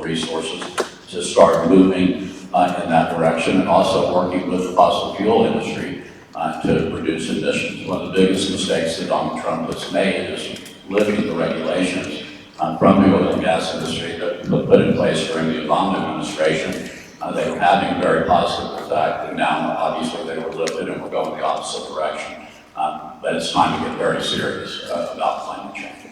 resources to start moving in that direction, and also working with the fossil fuel industry to reduce emissions. One of the biggest mistakes that Donald Trump has made is lifting the regulations from the oil and gas industry that were put in place during the Obama administration. They were having a very positive effect, and now obviously they were lifted and we're going the opposite direction. But it's time to get very serious about climate change.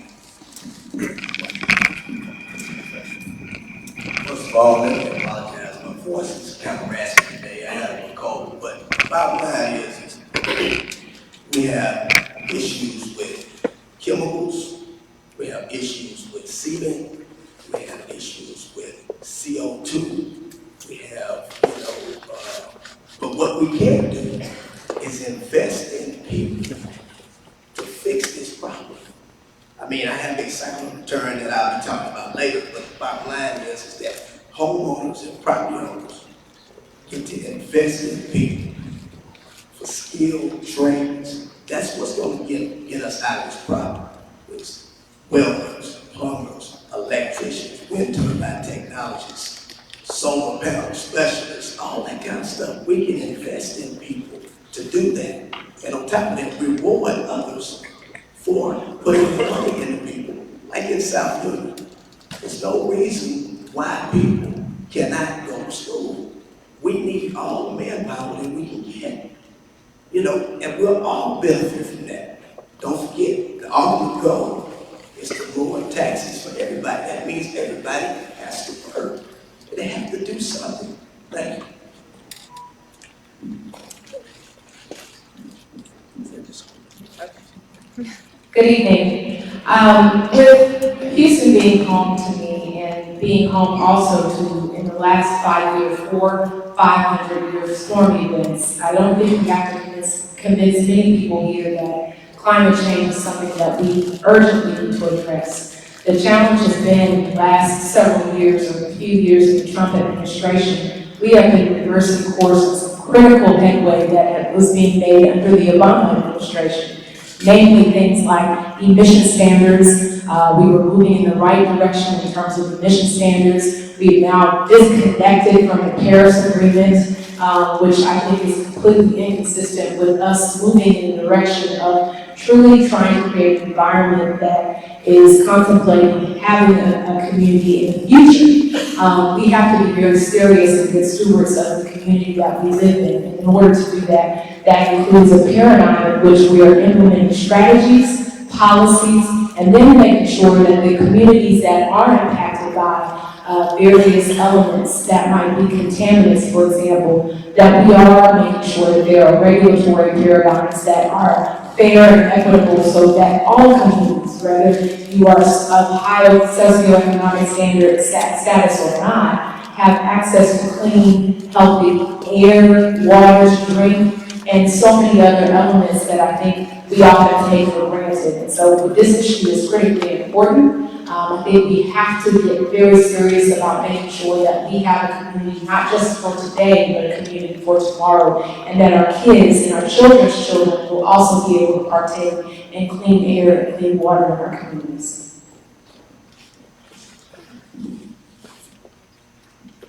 First of all, let me apologize. My voice is kind of raspy today. I had a cold, but the bottom line is we have issues with chemicals, we have issues with sealing, we have issues with CO2. We have, but what we can do is invest in people to fix this problem. I mean, I have a cycle return that I'll be talking about later, but the bottom line is that homeowners and property owners get to invest in people for skilled trades. That's what's going to get us out of this problem. It's welders, plumbers, electricians, wind turbine technologists, solar panel specialists, all that kind of stuff. We can invest in people to do that. And on top of that, reward others for putting money into people. Like in South Philly, there's no reason why people cannot go to school. We need all the manpower that we can get. And we'll all benefit from that. Don't forget, the ultimate goal is to lower taxes for everybody. That means everybody has to work. They have to do something. Thank you. Good evening. With Houston being home to me and being home also to, in the last 5 years, 500-year storm events, I don't think we have to convince many people here that climate change is something that we urgently need to address. The challenge has been the last several years or a few years of the Trump administration. We have been reversing course of some critical headway that was being made under the Obama administration. Namely things like emission standards. We were moving in the right direction in terms of emission standards. We've now disconnected from the Paris Agreement, which I think is completely inconsistent with us moving in the direction of truly trying to create an environment that is contemplating having a community in the future. We have to be very serious and good stewards of the community that we live in. And in order to do that, that includes a paradigm in which we are implementing strategies, policies, and then making sure that the communities that are impacted by various elements that might be contaminants, for example, that we are making sure that there are regulatory paradigms that are fair and equitable so that all communities, whether you are of higher socioeconomic status or not, have access to clean, healthy air, water to drink, and so many other elements that I think we often take for granted. And so this issue is critically important. I think we have to get very serious about making sure that we have a community, not just for today, but a community for tomorrow, and that our kids and our children's children will also be able to partake in clean air and clean water in our communities.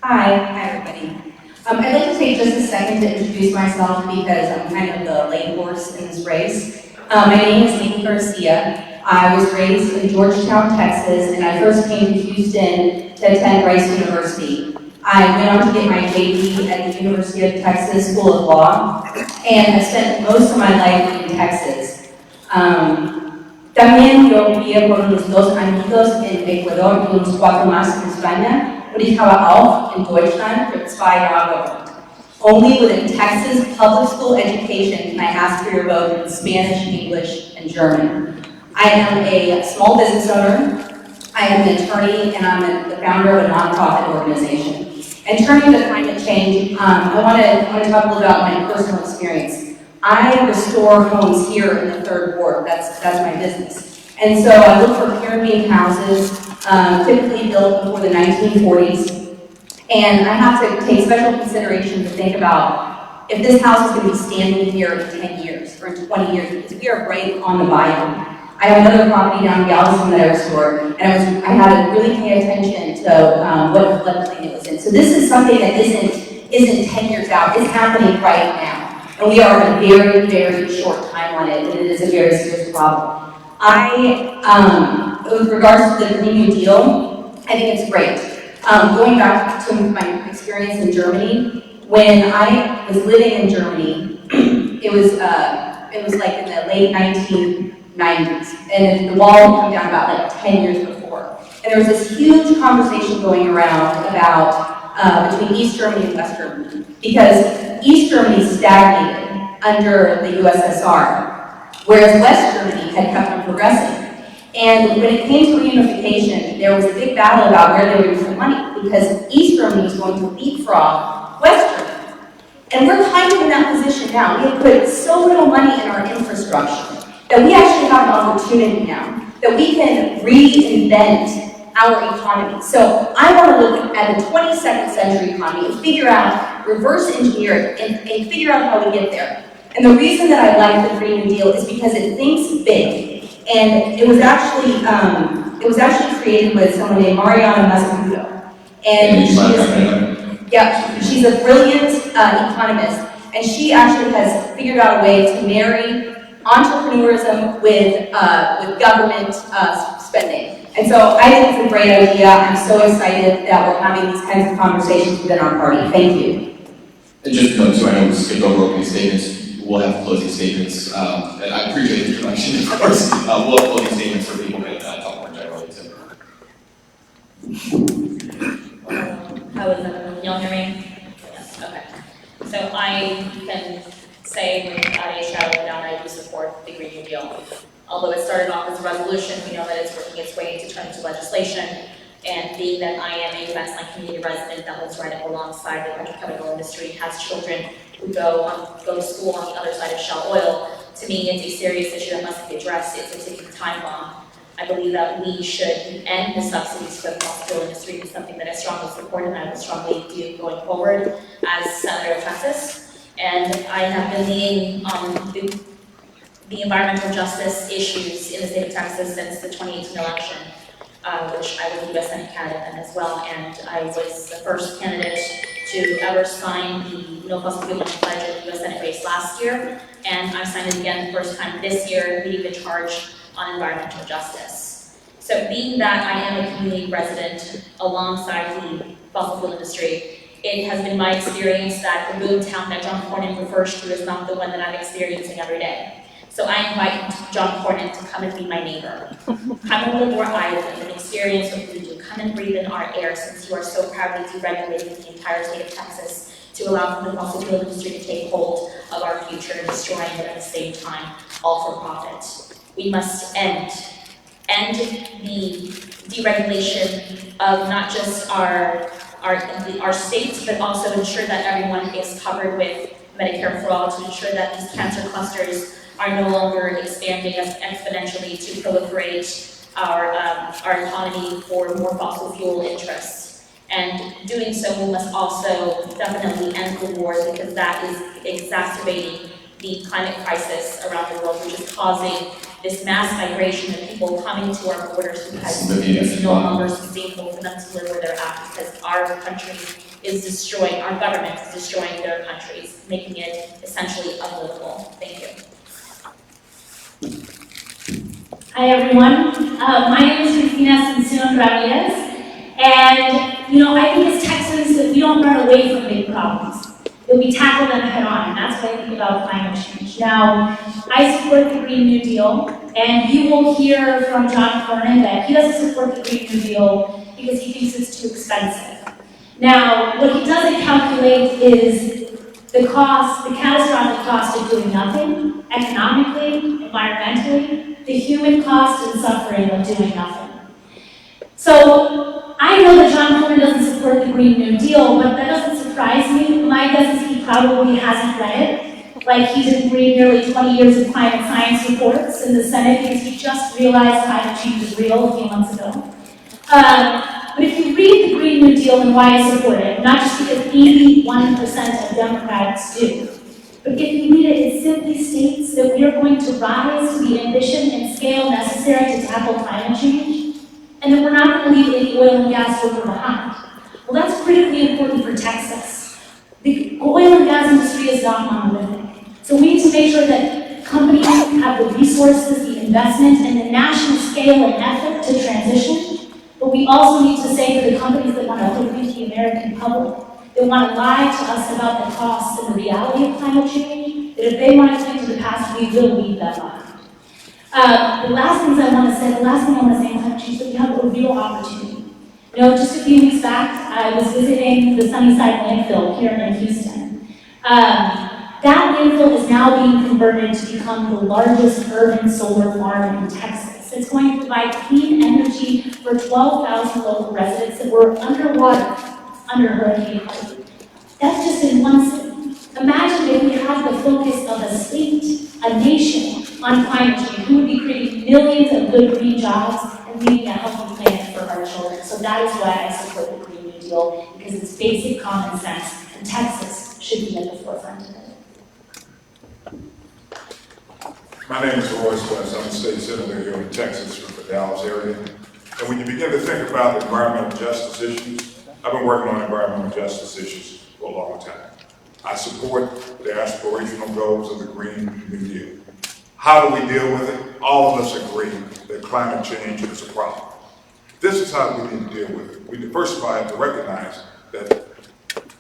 Hi everybody. I'd like to take just a second to introduce myself because I'm kind of the late horse in this race. My name is Annie Garcia. I was raised in Georgetown, Texas, and I first came to Houston to attend Rice University. I went on to get my JD at the University of Texas School of Law, and I spent most of my life in Texas. También yo vivía por unos 2 añitos en Ecuador y unos 4 más en España, und ich habe auch in Deutschland für 2 Jahre gewohnt. Only within Texas public school education can I ask for your vote in Spanish, English, and German. I am a small business owner, I am an attorney, and I'm the founder of a nonprofit organization. And turning to climate change, I want to talk a little about my personal experience. I restore homes here in the 3rd Ward, that's my business. And so I look for Caribbean houses, typically built before the 1940s. And I have to take special consideration to think about if this house is going to be standing here in 10 years or in 20 years, because we are right on the bayou. I have another property down in Galveston that I restored, and I had to really pay attention what floodplain it was in. So this is something that isn't 10 years out, it's happening right now. And we are on a very, very short time on it, and it is a very serious problem. With regards to the Green New Deal, I think it's great. Going back to my experience in Germany, when I was living in Germany, it was like in the late 1990s, and the wall had come down about like 10 years before. And there was this huge conversation going around about between East Germany and West Germany, because East Germany stagnated under the USSR, whereas West Germany had kept on progressing. And when it came to reunification, there was a big battle about where they were going to put money, because East Germany was going to leapfrog West Germany. And we're kind of in that position now. We have put so little money in our infrastructure that we actually have an opportunity now that we can reinvent our economy. So I want to look at the 22nd century economy and figure out, reverse engineer it, and figure out how we get there. And the reason that I like the Green New Deal is because it thinks big. And it was actually created with someone named Mariana Mazzucato. And she's a brilliant economist, and she actually has figured out a way to marry entrepreneurism with government spending. And so I think it's a great idea. I'm so excited that we're having these kinds of conversations within our party. Thank you. And just to note, so I know we skipped over opening statements. We'll have closing statements. And I appreciate the introduction, of course. We'll have closing statements for people that talk more generally, too. How is it? Can y'all hear me? Yes, okay. So I can say without a shadow of a doubt, I do support the Green New Deal. Although it started off as a resolution, we know that it's working its way to turn into legislation. And being that I am a Westland community resident that lives right up alongside the petrochemical industry, has children who go to school on the other side of Shell Oil, to me it's a serious issue that must be addressed. It's a ticking time bomb. I believe that we should end the subsidies for the fossil fuel industry. It's something that I strongly support and I will strongly do going forward as Senator of Texas. And I have been leading the environmental justice issues in the state of Texas since the 2018 election, which I was a U.S. Senate candidate then as well, and I was the first candidate to ever sign the No Fossil Fuel Pledge at the U.S. Senate race last year, and I signed it again the first time this year, leading the charge on environmental justice. So being that I am a community resident alongside the fossil fuel industry, it has been my experience that the boomtown that John Cornyn refers to is not the one that I'm experiencing every day. So I invite John Cornyn to come and be my neighbor. Come and live where I live and experience what we do. Come and breathe in our air, since you are so proudly deregulating the entire state of Texas to allow the fossil fuel industry to take hold of our future and destroying it at the same time, all for profit. We must end the deregulation of not just our states, but also ensure that everyone is covered with Medicare for all, to ensure that these cancer clusters are no longer expanding exponentially to proliferate our economy for more fossil fuel interests. And doing so, we must also definitely end the war, because that is exacerbating the climate crisis around the world, which is causing this mass migration of people coming to our borders because it's no longer sustainable for them to live where they're at, because our country is destroying, our government is destroying their countries, making it essentially unlivable. Thank you. Hi everyone, my name is Cristina Tzintzun Ramirez, and I think as Texans that we don't run away from big problems, that we tackle them head on, and that's what I think about climate change. Now, I support the Green New Deal, and you will hear from John Cornyn that he doesn't support the Green New Deal because he thinks it's too expensive. Now, what he doesn't calculate is the cost, the catastrophic cost of doing nothing, economically, environmentally, the human cost and suffering of doing nothing. So, I know that John Cornyn doesn't support the Green New Deal, but that doesn't surprise me. My guess is he probably hasn't read it, like he didn't read nearly 20 years of climate science reports in the Senate because he just realized climate change is real a few months ago. But if you read the Green New Deal and why I support it, not just because 81% of Democrats do, but if you read it, it simply states that we are going to rise to the ambition and scale necessary to tackle climate change, and that we're not going to leave any oil and gas worker behind. Well, that's critically important for Texas. The oil and gas industry is not monolithic. So we need to make sure that companies have the resources, the investment, and the national scale and effort to transition. But we also need to say to the companies that want to hoodwink the American public, that want to lie to us about the costs and the reality of climate change, that if they want to cling to the past, we will leave that behind. The last thing I want to say in climate change is that we have a real opportunity. You know, just a few weeks back, I was visiting the Sunnyside landfill here in Houston. That landfill is now being converted to become the largest urban solar farm in Texas. It's going to provide clean energy for 12,000 local residents that were underwater under Hurricane Harvey. That's just in one city. Imagine if we had the focus of a state, a nation, on climate change. We would be creating millions of good green jobs and leaving a healthy planet for our children. So that is why I support the Green New Deal, because it's basic common sense, and Texas should be at the forefront of it. My name is Royce West. I'm a state senator here in Texas from the Dallas area. And when you begin to think about environmental justice issues, I've been working on environmental justice issues for a long time. I support the aspirational goals of the Green New Deal. How do we deal with it? All of us agree that climate change is a problem. This is how we need to deal with it. We first of all have to recognize that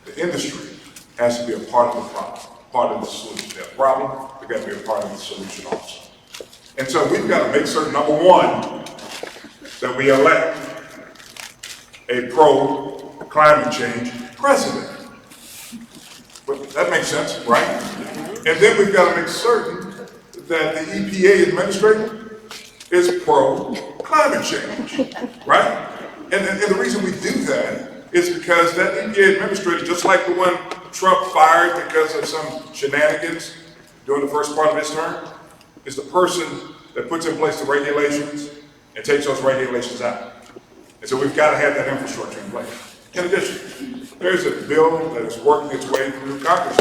the industry has to be a part of the problem, part of the solution. There's a problem, we've got to be a part of the solution also. And so we've got to make certain, number one, that we elect a pro-climate change president. But that makes sense, right? And then we've got to make certain that the EPA administrator is pro-climate change, right? And the reason we do that is because that EPA administrator, just like the one Trump fired because of some shenanigans during the first part of his term, is the person that puts in place the regulations and takes those regulations out. And so we've got to have that infrastructure in place. In addition, there's a bill that is working its way through Congress,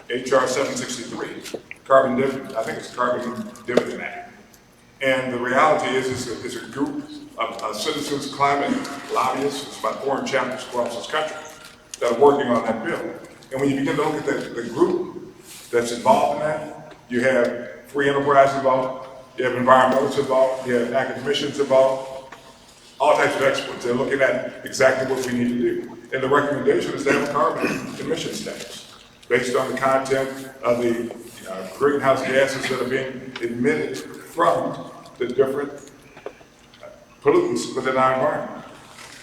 HR 763, Carbon Dividend Act. And the reality is it's a group of citizens, climate lobbyists, it's about 400 chapters across this country that are working on that bill. And when you begin to look at the group that's involved in that, you have free enterprise involved, you have environmentalists involved, you have academicians involved, all types of experts. They're looking at exactly what we need to do. And the recommendation is to have a carbon emissions tax based on the content of the greenhouse gases that are being emitted from the different pollutants within our environment.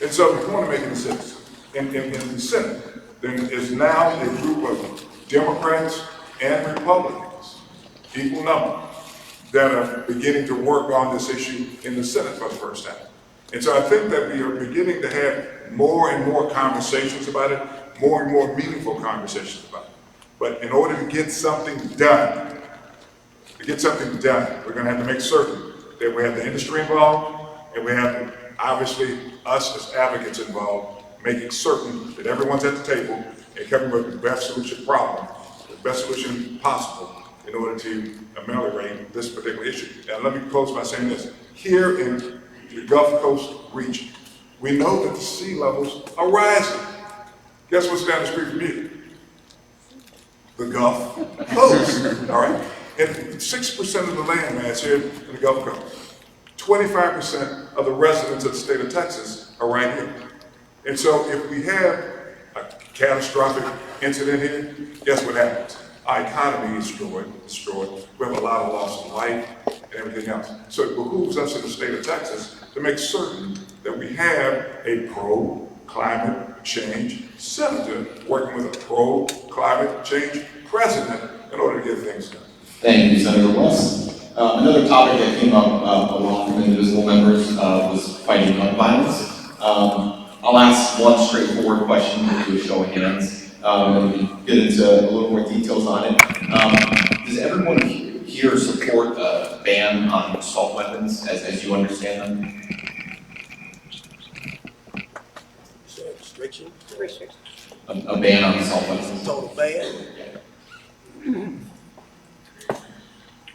And so if we want to make a decision in the Senate, then is now a group of Democrats and Republicans, equal number, that are beginning to work on this issue in the Senate for the first time. And so I think that we are beginning to have more and more conversations about it, more and more meaningful conversations about it. But in order to get something done, we're going to have to make certain that we have the industry involved, and we have, obviously, us as advocates involved, making certain that everyone's at the table and coming with the best solution problem, the best solution possible in order to ameliorate this particular issue. Now, let me close by saying this. Here in the Gulf Coast region, we know that the sea levels are rising. Guess what's down the street from you? The Gulf Coast, all right? And 6% of the land mass here in the Gulf Coast, 25% of the residents of the state of Texas are right here. And so if we have a catastrophic incident here, guess what happens? Our economy is destroyed. We have a lot of loss of life and everything else. So it behooves us in the state of Texas to make certain that we have a pro-climate change senator working with a pro-climate change president in order to get things done. Thank you, Senator West. Another topic that came up along with Indivisible members was fighting gun violence. I'll ask one straightforward question, we'll do a show of hands, and we get into a little more details on it. Does everyone here support a ban on assault weapons as you understand them? Restriction? A ban on assault weapons? Total ban?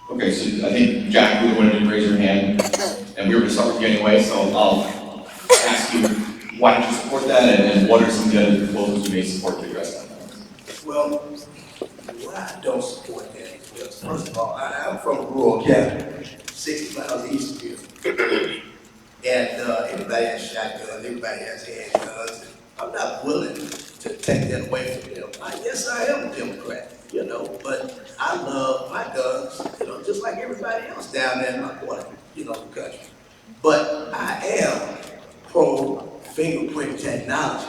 Okay, so I think Jack, you wanted to raise your hand, and and we were going to start with you anyway, so I'll ask you, why don't you support that, and what are some of the other proposals you may support to address that? Well, why I don't support that is, first of all, I'm from rural county, 60 miles east of here. And everybody has shotguns, everybody has handguns. And I'm not willing to take that away from them. Yes, I am a Democrat, you know, but I love my guns, you know, just like everybody else down there in my corner, you know, the country. But I am pro-fingerprint technology.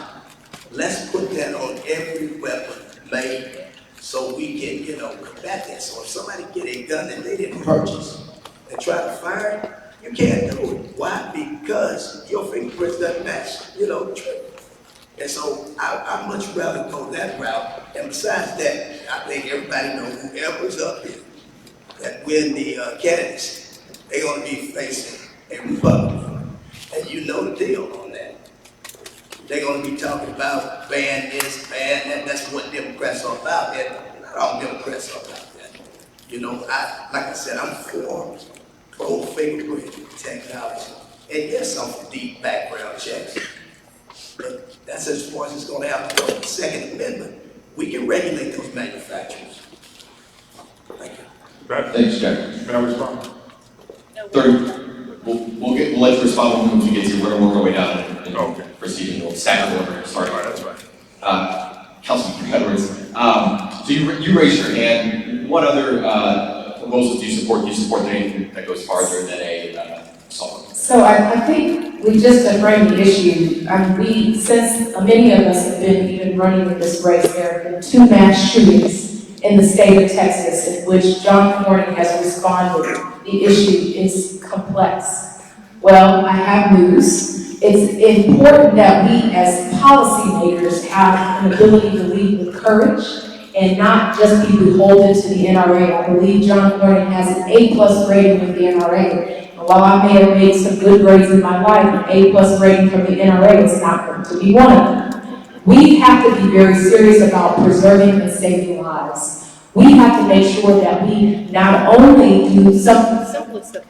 Let's put that on every weapon made so we can, you know, combat that. So if somebody get a gun that they didn't purchase and try to fire it, you can't do it. Why? Because your fingerprints doesn't match, you know, the trick. And so I much rather go that route. And besides that, I think everybody knows whoever's up here that win the candidacy, they're going to be facing a Republican. And you know the deal on that. They're going to be talking about ban this, ban that. That's what Democrats are about. And not all Democrats are about that. You know, like I said, I'm for pro-fingerprint technology. And yes, I'm for deep background checks. But that's as far as it's going to have to go. The Second Amendment, we can regulate those manufacturers. Thank you. Thanks, Jack. May I respond? Third, we'll let you respond when we get to, we're going to work our way down and Okay. proceeding. We'll stack the order. Sorry. All right, that's fine. Councilman Edwards, so you raised your hand. What other proposals do you support? Do you support anything that goes farther than a solid? So I think we just to frame the issue, since many of us have been even running in this race, there have been 2 mass shootings in the state of Texas in which John Cornyn has responded. The issue is complex. Well, I have news. It's important that we as policymakers have an ability to lead with courage and not just be beholden to the NRA. I believe John Cornyn has an A+ rating with the NRA. And while I may have made some good grades in my life, an A+ rating from the NRA is not going to be one of them. We have to be very serious about preserving and saving lives. We have to make sure that we not only do some of the simplest of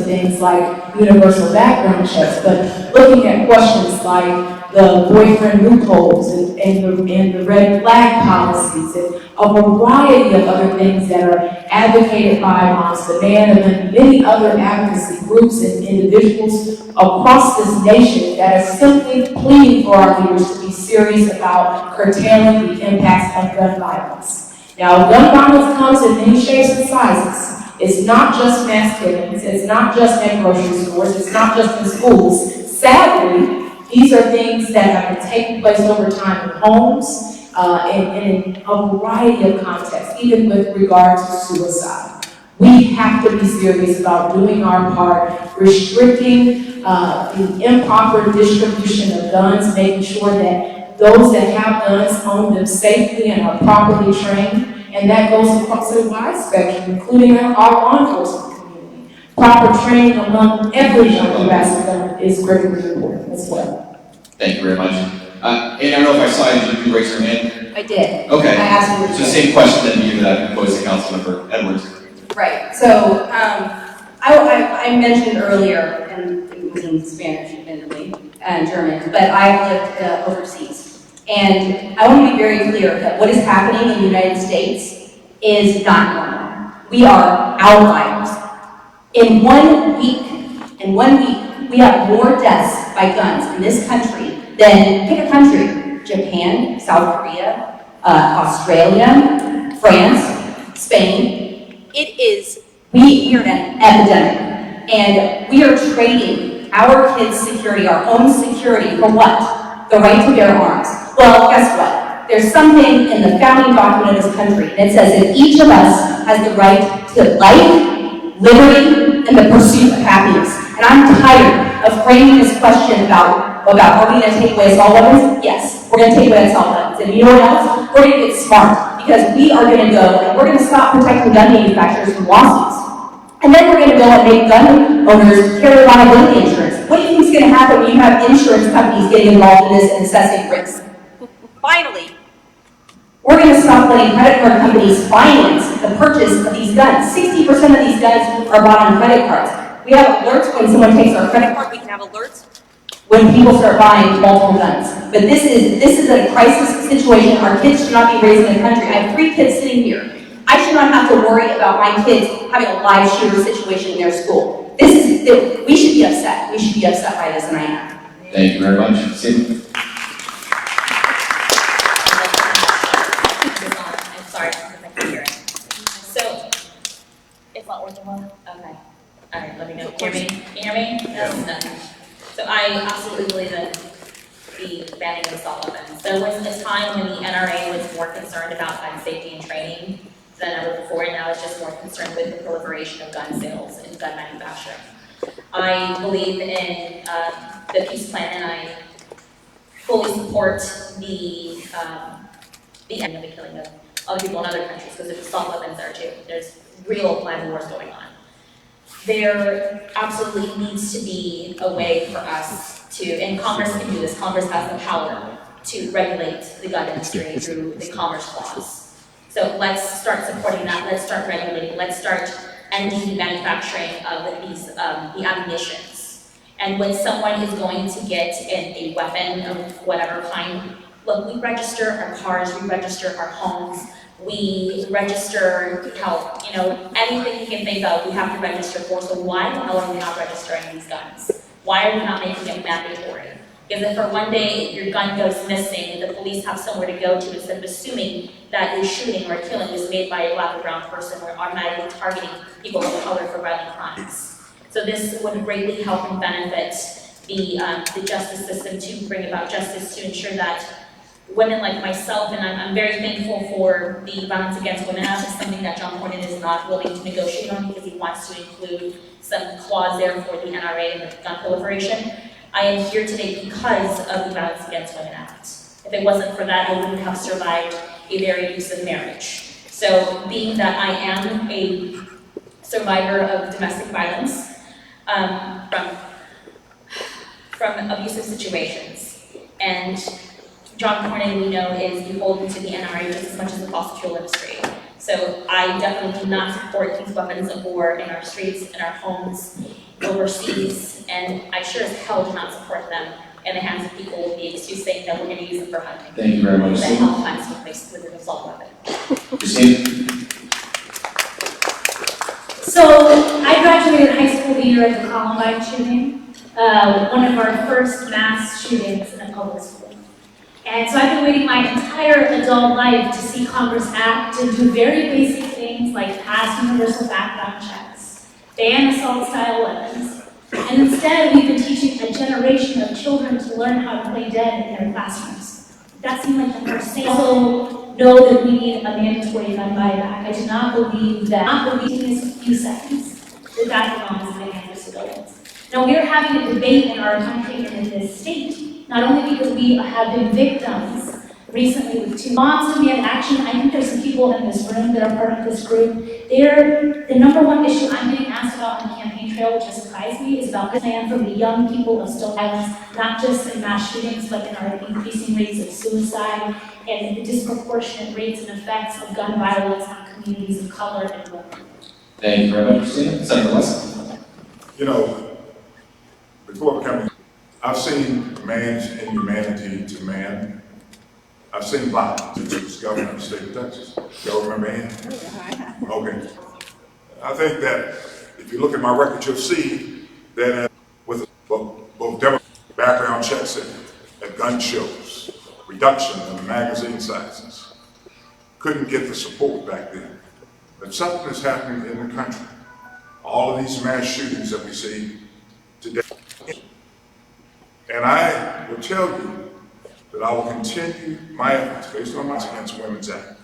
things like universal background checks, but looking at questions like the boyfriend loopholes and the red flag policies and a variety of other things that are advocated by Moms Demand and many other advocacy groups and individuals across this nation that are simply pleading for our leaders to be serious about curtailing the impacts of gun violence. Now, gun violence comes in many shapes and sizes. It's not just mass killings, it's not just in grocery stores, it's not just in schools. Sadly, these are things that have been taking place over time in homes, in a variety of contexts, even with regard to suicide. We have to be serious about doing our part, restricting the improper distribution of guns, making sure that those that have guns own them safely and are properly trained. And that goes across a wide spectrum, including our law enforcement community. Proper training among every young ambassador is critically important as well. Thank you very much. And I don't know if I saw you, did you raise your hand? I did. Okay. I asked you. It's the same question that you posed to Councilmember Edwards. Right. So I mentioned earlier, and it was in Spanish, admittedly, and German, but I've lived overseas. And I want to be very clear that what is happening in the United States is not normal. We are outliers. In 1 week, we have more deaths by guns in this country than, pick a country, Japan, South Korea, Australia, France, Spain. We are an epidemic. And we are trading our kids' security, our own security, for what? The right to bear arms. Well, guess what? There's something in the founding document of this country that says that each of us has the right to life, liberty, and the pursuit of happiness. And I'm tired of framing this question about are we going to take away assault weapons? Yes, we're going to take away assault weapons. And you know what else? We're going to get smart because we are going to go and we're going to stop protecting gun manufacturers from lawsuits. And then we're going to go and make gun owners carry liability insurance. What do you think is going to happen when you have insurance companies getting involved in this and assessing risk? Finally, we're going to stop letting credit card companies finance the purchase of these guns. 60% of these guns are bought on credit cards. We have alerts when someone takes our credit card. We can have alerts when people start buying multiple guns. But this is a crisis situation. Our kids should not be raised in the country. I have 3 kids sitting here. I should not have to worry about my kids having a live shooter situation in their school. We should be upset. We should be upset by this, and I am. Thank you very much. Sema? I'm sorry, because I can hear it. So, it's not working well? Okay. All right, let me know. Hear me? Can you hear me? Yes. Okay. So I absolutely believe in the banning of assault weapons. There was a time when the NRA was more concerned about gun safety and training than ever before, and now it's just more concerned with the proliferation of gun sales and gun manufacturing. I believe in the peace plan, and I fully support the end of the killing of other people in other countries, because there's assault weapons there too. There's real live wars going on. There absolutely needs to be a way for us to, and Congress can do this, Congress has the power to regulate the gun industry through the Commerce Clause. So let's start supporting that, let's start regulating, let's start ending the manufacturing of these, the ammunitions. And when someone is going to get a weapon of whatever kind, look, we register our cars, we register our homes, we register health, anything you can think of, we have to register for. So why the hell are we not registering these guns? Why are we not making it mandatory? Because if for one day your gun goes missing, the police have somewhere to go to, instead of assuming that a shooting or a killing was made by a black or brown person, we're automatically targeting people of color for violent crimes. So this would greatly help and benefit the justice system to bring about justice, to ensure that women like myself, and I'm very thankful for the Violence Against Women Act, is something that John Cornyn is not willing to negotiate on, because he wants to include some clause there for the NRA and the gun proliferation. I am here today because of the Violence Against Women Act. If it wasn't for that, I wouldn't have survived a very abusive marriage. So being that I am a survivor of domestic violence from abusive situations, and John Cornyn, we know, is beholden to the NRA just as much as the fossil fuel industry. So I definitely do not support these weapons of war in our streets, in our homes, overseas, and I sure as hell do not support them in the hands of people with the excuse saying that we're going to use them for hunting. Thank you very much. That hell finds place with an assault weapon. Cristina? So I graduated high school the year of the Columbine shooting, one of our first mass shootings in a public school. And so I've been waiting my entire adult life to see Congress act and do very basic things like pass universal background checks, ban assault-style weapons, and instead we've been teaching a generation of children to learn how to play dead in their classrooms. That seemed like the first thing. I also know that we need a mandatory gun buyback. I do not believe that, in this few seconds, that belongs in the hands of civilians. Now, we are having a debate in our country and in this state, not only because we have been victims recently with 2 moms to be in action. I think there's some people in this room that are part of this group. The number one issue I'm getting asked about on the campaign trail, which has surprised me, is about the plan for the young people of still violence, not just in mass shootings, but in our increasing rates of suicide and the disproportionate rates and effects of gun violence on communities of color and women. Thank you very much, Cristina. Senator West? Before becoming, I've seen man's inhumanity to man. I've seen violence. He was governor of the state of Texas. Y'all remember him? Okay. I think that if you look at my record, you'll see that with both background checks at gun shows, reduction in the magazine sizes, couldn't get the support back then. But something is happening in the country. All of these mass shootings that we see today. And I will tell you that I will continue my efforts based on my Against Women's Act.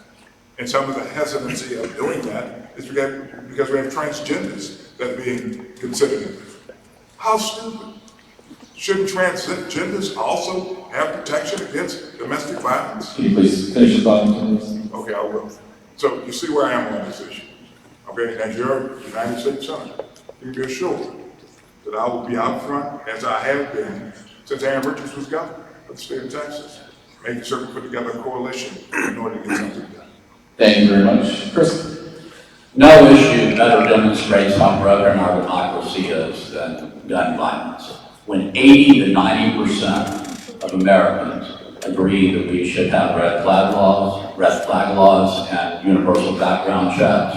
And some of the hesitancy of doing that is because we have transgenders that are being considered. How stupid. Shouldn't transgenders also have protection against domestic violence? Can you please finish your thought? Okay, I will. So you see where I am on this issue. Okay, as your United States Senator, you can be assured that I will be out front, as I have been since Aaron Richards was governor of the state of Texas, making certain we put together a coalition in order to get something done. Thank you very much. Chris? No issue better demonstrates how broken our democracy is than gun violence. When 80 to 90% of Americans agree that we should have red flag laws, and universal background checks,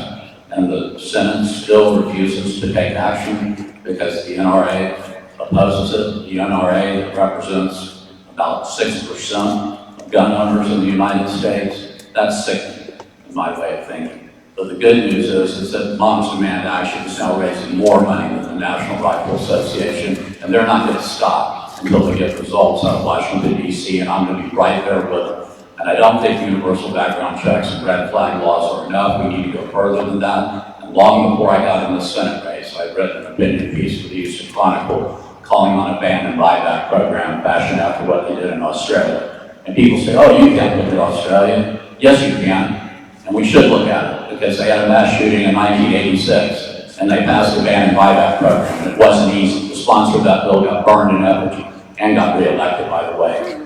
and the Senate still refuses to take action because the NRA opposes it. The NRA represents about 6% of gun owners in the United States. That's sickening, in my way of thinking. But the good news is that Moms Demand Action is now raising more money than the National Rifle Association, and they're not going to stop until they get results out of Washington, D.C., and I'm going to be right there with them. And I don't think universal background checks and red flag laws are enough. We need to go further than that. And long before I got in the Senate race, I read an opinion piece for the Houston Chronicle calling on a ban and buyback program fashioned after what they did in Australia. And people say, oh, you can't look at Australia. Yes, you can. And we should look at it, because they had a mass shooting in 1986, and they passed the ban and buyback program, and it wasn't easy. The sponsor of that bill got burned in effigy and got reelected, by the way.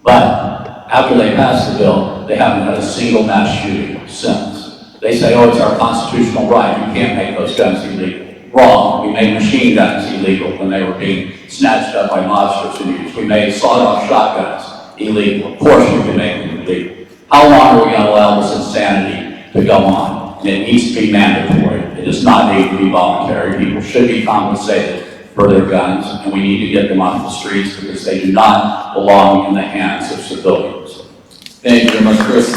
But after they passed the bill, they haven't had a single mass shooting since. They say, oh, it's our constitutional right. You can't make those guns illegal. Wrong. We made machine guns illegal when they were being snatched up by mobsters and used. We made sawed-off shotguns illegal. Of course we can make them illegal. How long are we going to allow this insanity to go on? And it needs to be mandatory. It does not need to be voluntary. People should be compensated for their guns, and we need to get them off the streets because they do not belong in the hands of civilians. Thank you very much, Chris.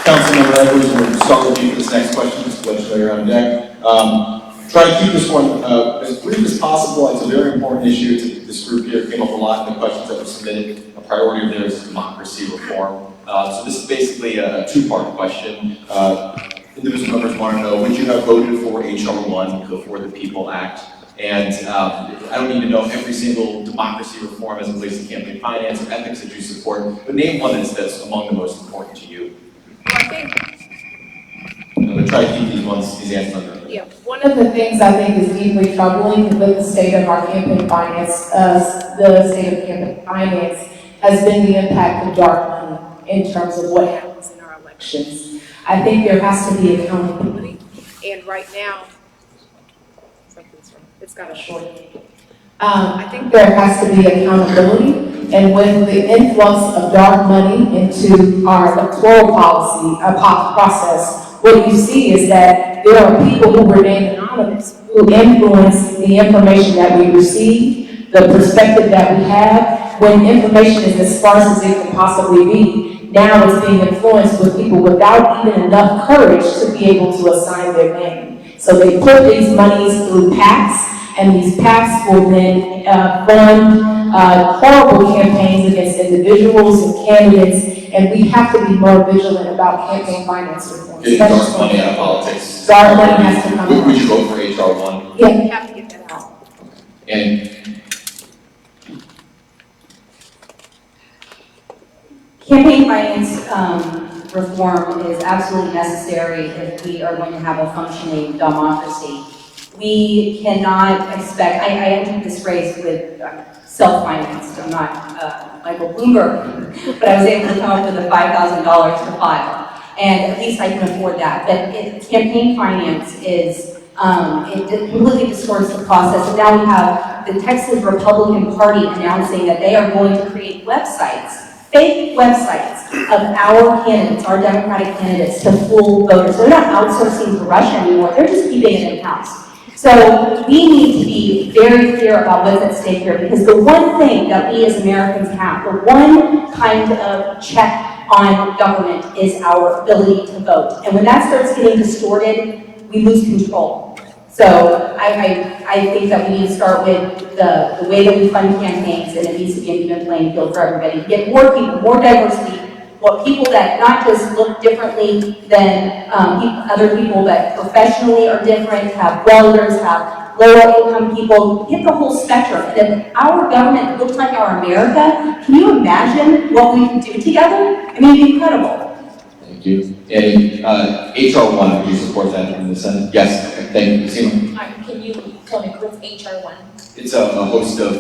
Councilmember Edwards, we'll start with you for this next question, just legislator on deck. Try to keep this one as brief as possible. It's a very important issue. This group here came up a lot in the questions that were submitted. A priority of theirs is democracy reform. So this is basically a two-part question. Indivisible members want to know, would you have voted for H.R. 1, the For the People Act? And I don't need to know every single democracy reform as it relates to campaign finance or ethics that you support, but name one that's among the most important to you. I'm going to try to keep these answers under. Yeah, one of the things I think is deeply troubling with the state of our campaign finance, the state of campaign finance, has been the impact of dark money in terms of what happens in our elections. I think there has to be accountability, and right now, something's wrong. It's got a short name. I think there has to be accountability, and with the influx of dark money into our electoral policy, process, what you see is that there are people who remain anonymous, who influence the information that we receive, the perspective that we have. When information is as sparse as it can possibly be, now it's being influenced with people without even enough courage to be able to assign their name. So they put these monies through PACs, and these PACs will then fund horrible campaigns against individuals and candidates, and we have to be more vigilant about campaign finance reform. Getting dark money out of politics. Dark money has to come out. Would you vote for H.R. 1? Yeah, we have to get that out. And Campaign finance reform is absolutely necessary if we are going to have a functioning democracy. We cannot expect, I entered this race with self-financed. I'm not Michael Bloomberg, but I was able to come up with the $5,000 to file. And at least I can afford that. But campaign finance is, it completely distorts the process. And now we have the Texas Republican Party announcing that they are going to create websites, fake websites of our candidates, our Democratic candidates, to fool voters. They're not outsourcing to Russia anymore. They're just keeping it in-house. So we need to be very clear about what's at stake here, because the one thing that we as Americans have, the one kind of check on government is our ability to vote. And when that starts getting distorted, we lose control. So I think that we need to start with the way that we fund campaigns, and it needs to be an even playing field for everybody. Get more people, more diversity, people that not just look differently than other people, but professionally are different, have welders, have lower income people, hit the whole spectrum. And if our government looked like our America, can you imagine what we could do together? I mean, it'd be incredible. thank you. And H.R. 1, would you support that in the Senate? Yes, thank you. Sema? Can you tell me what's H.R. 1? It's a host of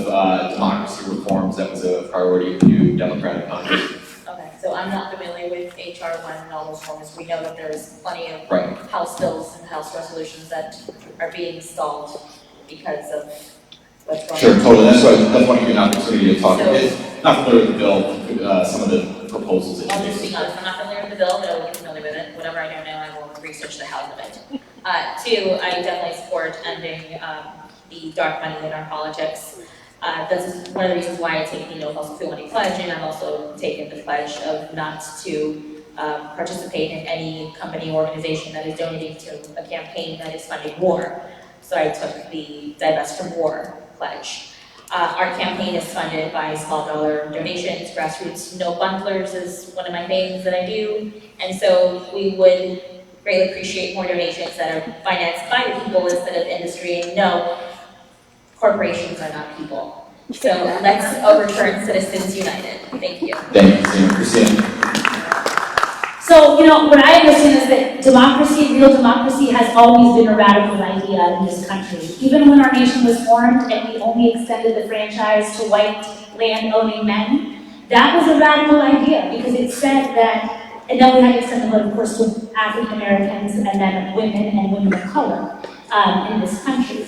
democracy reforms that was a priority of the new Democratic Congress. Okay, so so I'm not familiar with HR 1 and all those forms. We know that there's plenty of Right. House bills and House resolutions that are being stalled because of what's going on. Sure, totally, that's why I give you an opportunity to talk. So- If not familiar with the bill, some of the proposals that I'll you just be honest, I'm not familiar with the bill, but I will get familiar with it. Whatever I don't know, I will research the House of it. Two, I definitely support ending the dark money in our politics. That's one of the reasons why I take the No Fossil Fuel Money Pledge, and I've also taken the pledge of not to participate in any company or organization that is donating to a campaign that is funding war. So I took the Divest from War pledge. Our campaign is funded by small dollar donations, grassroots no bundlers is one of my things that I do. And so we would greatly appreciate more donations that are financed by the people instead of industry. And no, corporations are not people. So let's overturn Citizens United. Thank you. Thank you, Christina. So, what I understand is that democracy, real democracy, has always been a radical idea in this country. Even when our nation was formed and we only extended the franchise to white land-owning men, that was a radical idea because it said that, and then we had to extend the vote, of course, to African Americans and then women and women of color in this country.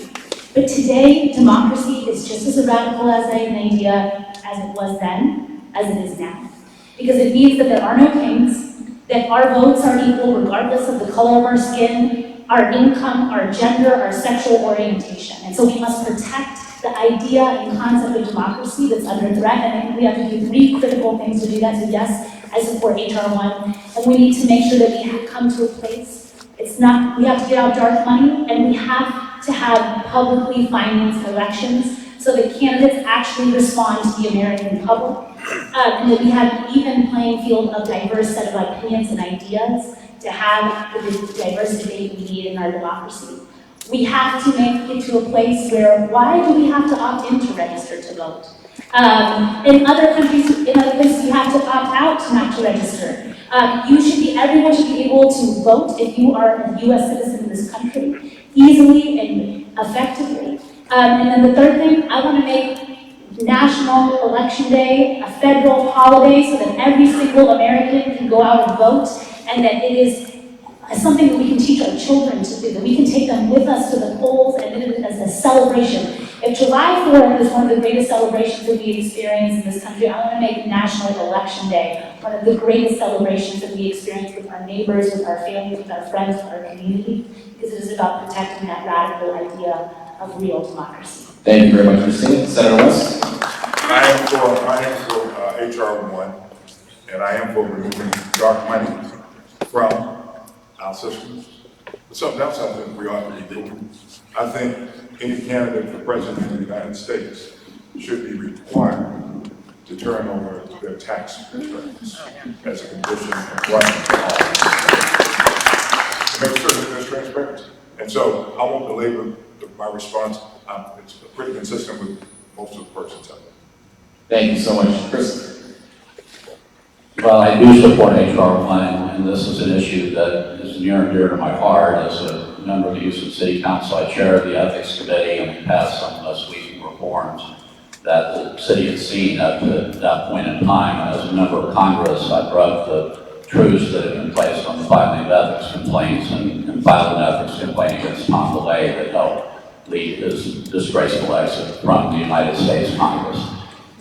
But today, democracy is just as radical as an idea as it was then, as it is now. Because it means that there are no kings, that our votes are equal regardless of the color of our skin, our income, our gender, our sexual orientation. And so we must protect the idea and concept of democracy that's under threat, and I think we have to do 3 critical things to do that. So yes, I support HR 1, and we need to make sure that we come to a place, we have to get out dark money, and we have to have publicly financed elections so that candidates actually respond to the American public. And that we have an even playing field of diverse set of opinions and ideas to have the diverse debate we need in our democracy. We have to make it to a place where, why do we have to opt in to register to vote? In other countries, in other places, you have to opt out not to register. Everyone should be able to vote if you are a US citizen in this country, easily and effectively. And then the third thing, I want to make National Election Day a federal holiday so that every single American can go out and vote, and that it is something that we can teach our children to do, that we can take them with us to the polls, and it is a celebration. If July 4th is one of the greatest celebrations that we experience in this country, I want to make National Election Day one of the greatest celebrations that we experience with our neighbors, with our families, with our friends, with our community, because it is about protecting that radical idea of real democracy. Thank you very much, Christina. Senator West? I am for HR 1, and I am for removing dark money from our systems. But something else I think we ought to be doing. I think any candidate for president of the United States should be required to turn over their tax returns as a condition of running for office. To make sure that there's transparency. And so I won't belabor my response. It's pretty consistent with most of the persons out there. Thank you so much. Chris? Well, I do support HR 1, and this is an issue that is near and dear to my heart. As a member of the Houston City Council, I chair the Ethics Committee, and we passed some sweeping reforms that the city had seen at that point in time. And as a member of Congress, I brought the truths that had been placed on the filing of ethics complaints and filed an ethics complaint against Tom DeLay that helped lead his disgraceful exit from the United States Congress.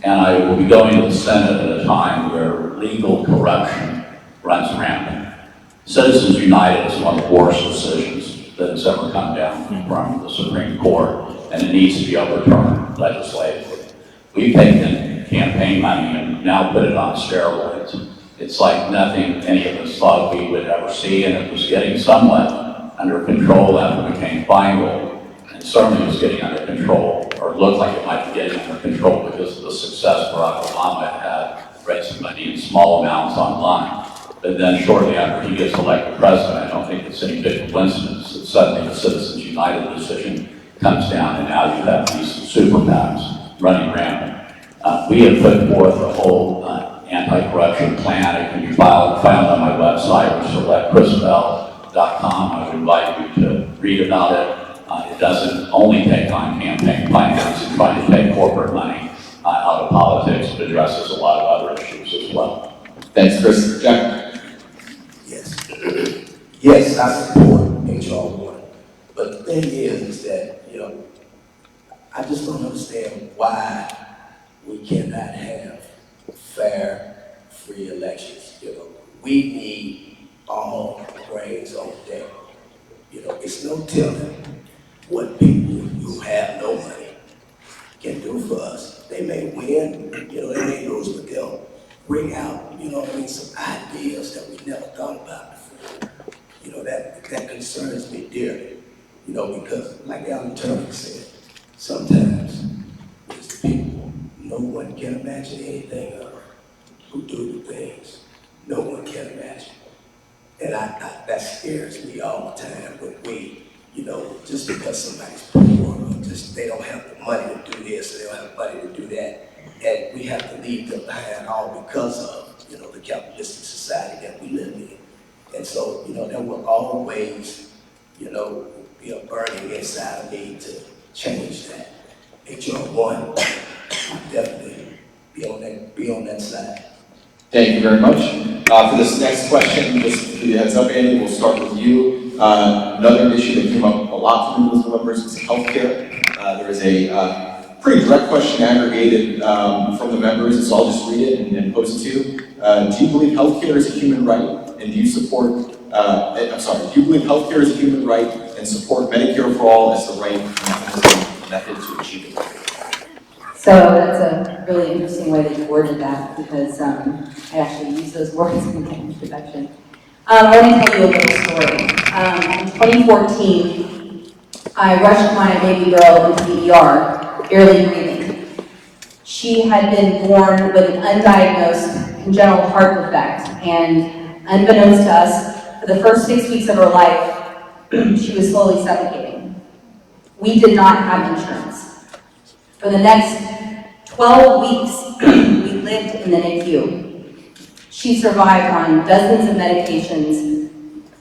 And I will be going to the Senate at a time where legal corruption runs rampant. Citizens United is one of the worst decisions that has ever come down from the Supreme Court, and it needs to be overturned legislatively. We've taken campaign money and now put it on steroids. It's like nothing any of us thought we would ever see, and it was getting somewhat under control after it became final. Certainly was getting under control, or looked like it might be getting under control because of the success Barack Obama had raising money in small amounts online. But then shortly after he gets elected president, I don't think it's any big coincidence that suddenly the Citizens United decision comes down, and now you have these super PACs running rampant. We have put forth a whole anti-corruption plan. It can be found on my website, which is electchrisbell.com. I would invite you to read about it. It doesn't only take on campaign finance and trying to take corporate money out of politics, but addresses a lot of other issues as well. Thanks, Chris. Jack? Yes. Yes, I support HR 1. But the thing is that, I just don't understand why we cannot have fair, free elections. We need all brains on deck. It's no telling what people who have no money can do for us. They may win, they may lose, but they'll bring out, some ideas that we never thought about before. That concerns me dearly, because like Alan Turner said, sometimes it's the people no one can imagine anything of who do the things no one can imagine. And that scares me all the time when we, just because somebody's poor or just they don't have the money to do this or they don't have the money to do that, and we have to leave them behind all because of, the capitalistic society that we live in. And so, there will always, be a burning inside of me to change that. HR 1, I'll definitely be on that side. Thank you very much. For this next question, just to give you a heads up, Andy, we'll start with you. Another issue that came up a lot from Indivisible members is healthcare. There is a pretty direct question aggregated from the members, and so I'll just read it and pose it to you. Do you believe healthcare is a human right, and do you support, do you believe healthcare is a human right and support Medicare for all as the right method to achieve it? So that's a really interesting way that you worded that, because I actually use those words in the introduction. I want to tell you a little story. In 2014, I rushed my baby girl into the ER, barely breathing. She had been born with an undiagnosed congenital heart defect, and unbeknownst to us, for the first 6 weeks of her life, she was slowly suffocating. We did not have insurance. For the next 12 weeks, we lived in the NICU. She survived on dozens of medications,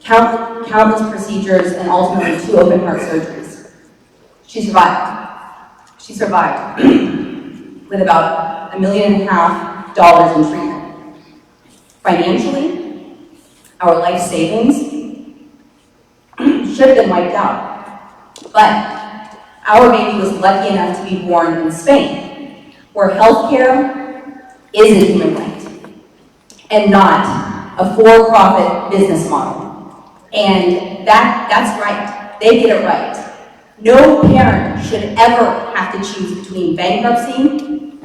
countless procedures, and ultimately 2 open heart surgeries. She survived. She survived with about $1.5 million in treatment. Financially, our life savings should have been wiped out. But our baby was lucky enough to be born in Spain, where healthcare is a human right and not a for-profit business model. And that's right. They get it right. No parent should ever have to choose between bankruptcy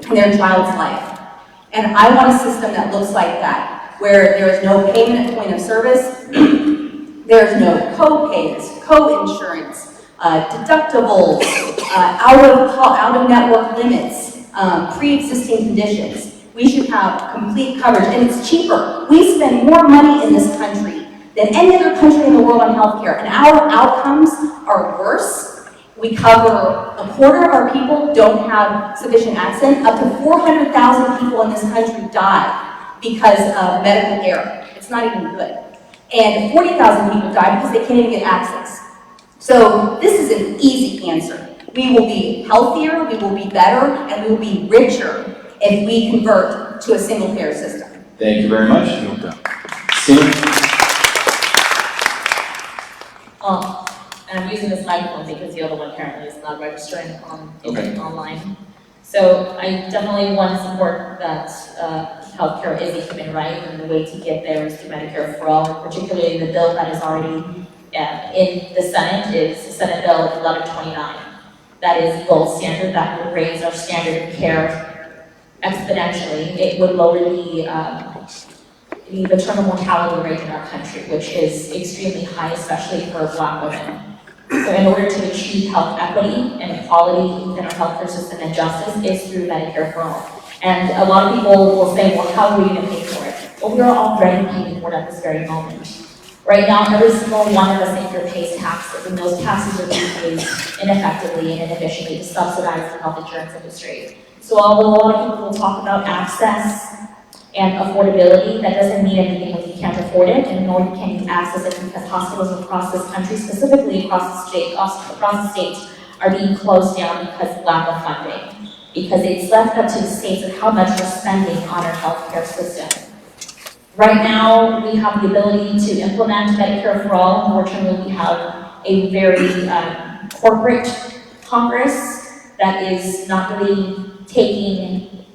and their child's life. And I want a system that looks like that, where there is no payment at point of service, there is no co-pays, co-insurance, deductibles, out-of-network limits, pre-existing conditions. We should have complete coverage, and it's cheaper. We spend more money in this country than any other country in the world on healthcare, and our outcomes are worse. We cover a quarter of our people don't have sufficient access. Up to 400,000 people in this country die because of medical error. It's not even good. And 40,000 people die because they can't even get access. So this is an easy answer. We will be healthier, we will be better, and we will be richer if we convert to a single payer system. Thank you very much. Sema? And I'm using this microphone because the other one apparently is not registering online. So I definitely want to support that healthcare is a human right, and the way to get there is through Medicare for all. Particularly the bill that is already in the Senate is Senate Bill 1129. That is the gold standard that would raise our standard of care exponentially. It would lower the maternal mortality rate in our country, which is extremely high, especially for Black women. So in order to achieve health equity and equality within our healthcare system and justice is through Medicare for all. And a lot of people will say, well, how are we going to pay for it? Well, we are already paying for it at this very moment. Right now, every single one of us in here pays taxes, and those taxes are being used ineffectively and inefficiently to subsidize the health insurance industry. So although a lot of people will talk about access and affordability, that doesn't mean anything if you can't afford it, and nor can you access it because hospitals across this country, specifically across the state, are being closed down because of lack of funding. Because it's left up to the states of how much we're spending on our healthcare system. Right now, we have the ability to implement Medicare for All. Unfortunately, we have a very corporate Congress that is not really taking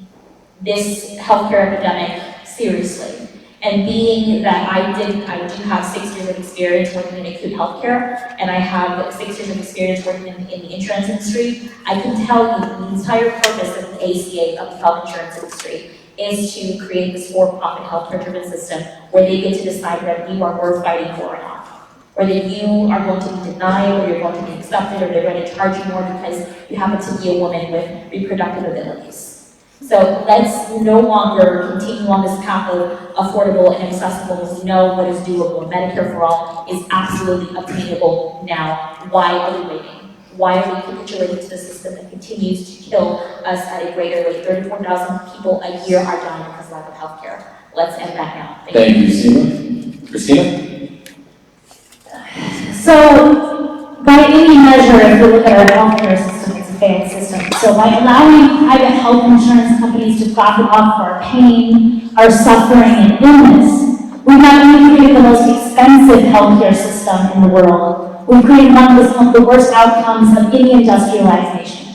this healthcare epidemic seriously. And being that I do have 6 years of experience working in acute healthcare, and I have 6 years of experience working in the insurance industry, I can tell you the entire purpose of the ACA, of the health insurance industry, is to create this for-profit healthcare-driven system where they get to decide whether you are worth fighting for or not. Or that you are going to be denied, or you're going to be accepted, or they're going to charge you more because you happen to be a woman with reproductive abilities. So let's no longer continue on this path of affordable and accessible. We know what is doable. Medicare for All is absolutely obtainable now. Why are we waiting? Why are we capitulating to the system that continues to kill us at a greater rate? 34,000 people a year are dying because of lack of health care. Let's end that now. Thank you, Sema. Cristina? So, by any measure, if we look at our healthcare system, it's a failed system. So by allowing private health insurance companies to profit off of our pain, our suffering, and illness, we've not only created the most expensive healthcare system in the world, we've created one of the worst outcomes of any industrialized nation.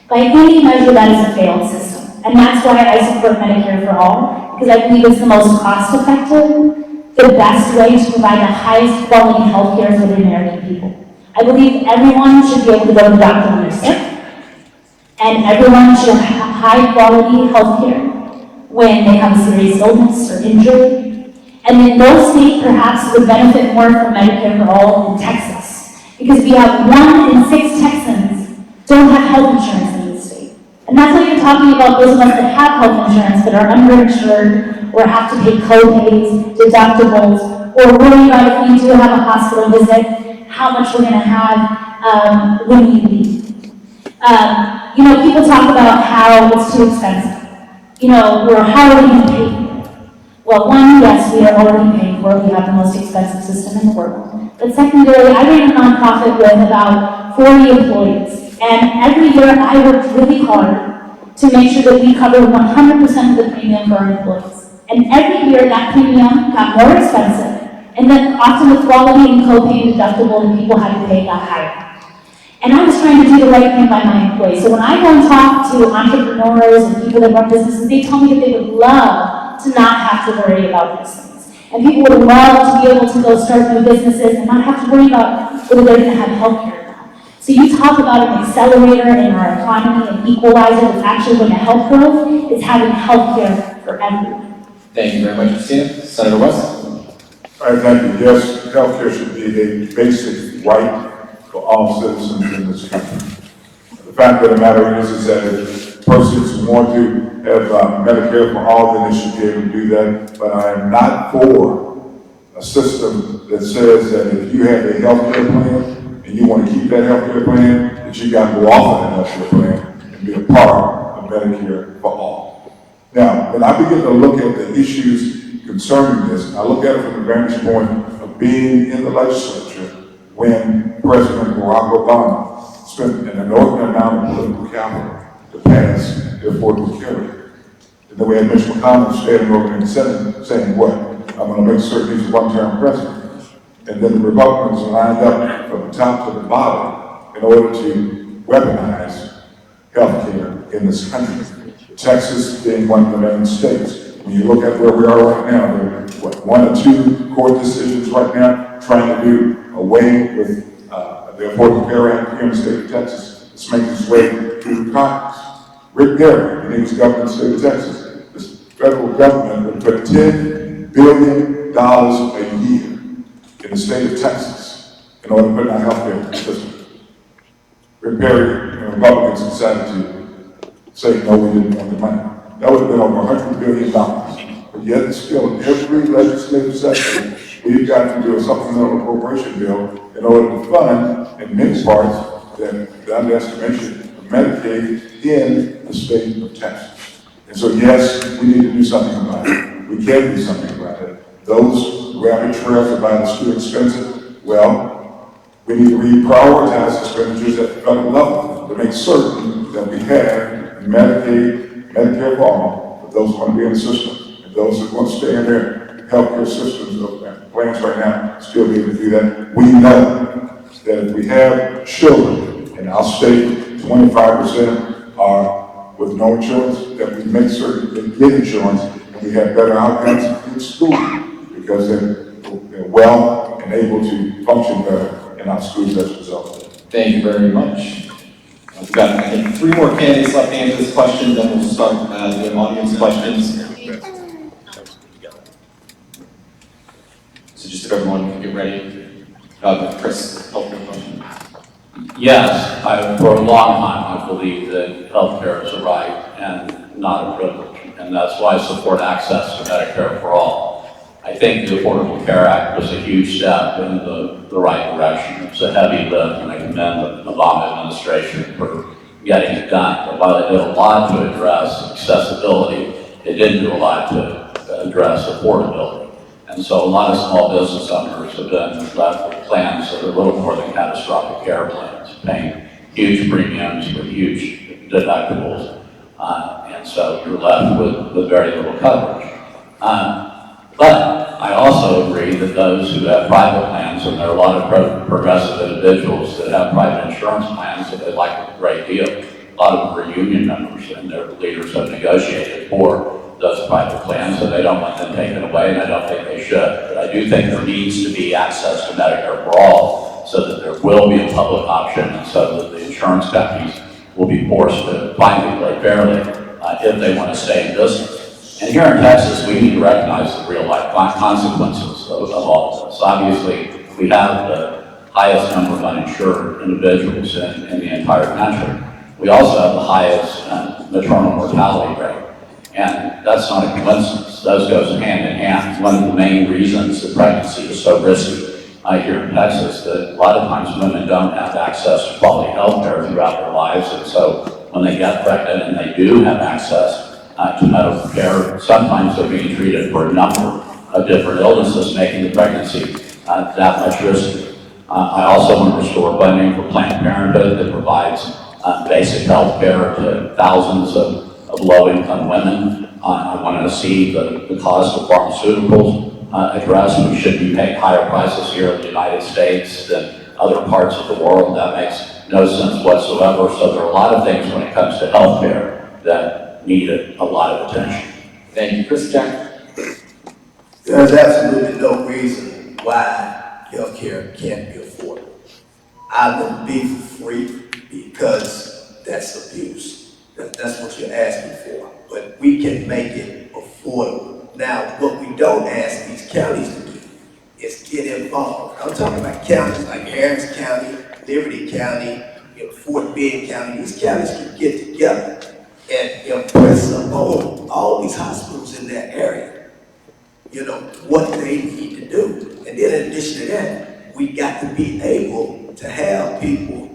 By any measure, that is a failed system. And that's why I support Medicare for All, because I believe it's the most cost-effective, the best way to provide the highest quality health care for the American people. I believe everyone should be able to go to the doctor when they're sick, and everyone should have high quality health care when they have a serious illness or injury. And in no state perhaps would benefit more from Medicare for All than Texas, because we have 1 in 6 Texans don't have health insurance in this state. And that's why you're talking about those of us that have health insurance but are underinsured, or have to pay co-pays, deductibles, or worry about if we do have a hospital visit, how much we're going to have when we leave. People talk about how it's too expensive. How are we going to pay for it? Well, one, yes, we are already paying for it. We have the most expensive system in the world. But secondarily, I ran a nonprofit with about 40 employees. And every year I worked really hard to make sure that we covered 100% of the premium for our employees. And every year that premium got more expensive, and then often the quality and co-pay and deductible that people had to pay got higher. And I was trying to do the right thing by my employees. So when I go and talk to entrepreneurs and people that run businesses, they tell me that they would love to not have to worry about these things. And people would love to be able to go start new businesses and not have to worry about whether they're going to have health care or not. So you talk about an accelerator in our economy, an equalizer that's actually going to help growth, it's having health care for everyone. Thank you very much, Cristina. Senator West? All right, thank you. Yes, healthcare should be a basic right for all citizens in this country. The fact of the matter is that if persons want to have Medicare for all, then they should be able to do that. But I am not for a system that says that if you have a healthcare plan and you want to keep that healthcare plan, that you got to go off of that healthcare plan and be a part of Medicare for all. Now, when I begin to look at the issues concerning this, I look at it from the vantage point of being in the legislature when President Barack Obama spent an inordinate amount of political capital to pass the Affordable Care Act. And then we had Mitch McConnell standing over in the Senate saying, what? I'm going to make certain he's a one-term president. And then the Republicans lined up from the top to the bottom in order to weaponize health care in this country. Texas being one of the main states. When you look at where we are right now, there are, 1 or 2 court decisions right now trying to do away with the Affordable Care Act here in the state of Texas. It's making its way through Congress. Rick Garrett, the next governor of the state of Texas, the federal government would put $10 billion a year in the state of Texas in order to put in our health care system. Rick Garrett and the Republicans decided to say, no, we didn't want the money. That would have been over $100 billion. But yet still, in every legislative session, we've got to do a supplemental appropriation bill in order to fund, in many parts, the underestimation of Medicaid in the state of Texas. And so, yes, we need to do something about it. We can do something about it. Those rabbit trails about it's too expensive, well, we need to reprioritize expenditures at the federal level to make certain that we have Medicaid, Medicare for all, for those who want to be in the system, and those who want to stay in their healthcare systems of plans right now still be able to do that. We know that if we have children in our state, 25% are with no insurance, that we make certain they get insurance and we have better outcomes in school because they're well and able to function better in our schools as a result. Thank you very much. We've got, I think, 3 more candidates left to answer this question, then we'll start the audience questions. So just if everyone can get ready. Chris, healthcare question. Yes, for a long time, I believe that healthcare is a right and not a privilege. And that's why I support access to Medicare for all. I think the Affordable Care Act was a huge step in the right direction. It's a heavy lift, and I commend the Obama administration for getting it done. But while it did a lot to address accessibility, it didn't do a lot to address affordability. And so a lot of small business owners have been left with plans that are a little more than catastrophic care plans, paying huge premiums with huge deductibles. And so you're left with very little coverage. But I also agree that those who have private plans, and there are a lot of progressive individuals that have private insurance plans that they like a great deal. A lot of them are union members, and their leaders have negotiated for those private plans, and they don't want them taken away, and I don't think they should. But I do think there needs to be access to Medicare for all, so that there will be a public option, and so that the insurance companies will be forced to finally play fairly if they want to stay in business. And here in Texas, we need to recognize the real-life consequences of all of this. Obviously, we have the highest number of uninsured individuals in the entire country. We also have the highest maternal mortality rate. And that's not a coincidence. Those goes hand in hand. One of the main reasons that pregnancy is so risky here in Texas, that a lot of times women don't have access to quality health care throughout their lives. And so when they get pregnant and they do have access to medical care, sometimes they're being treated for a number of different illnesses, making the pregnancy that much riskier. I also want to restore funding for Planned Parenthood that provides basic health care to thousands of low-income women. I want to see the cost of pharmaceuticals addressed. We should be paying higher prices here in the United States than other parts of the world. That makes no sense whatsoever. So there are a lot of things when it comes to health care that need a lot of attention. Thank you. Chris, Jack? There's absolutely no reason why healthcare can't be affordable. I wouldn't be for free because that's abuse. That's what you're asking for. But we can make it affordable. Now, what we don't ask these counties to do is get involved. I'm talking about counties like Harris County, Liberty County, Fort Bend County. These counties can get together and impress upon all these hospitals in that area, what they need to do. And then in addition to that, we got to be able to have people,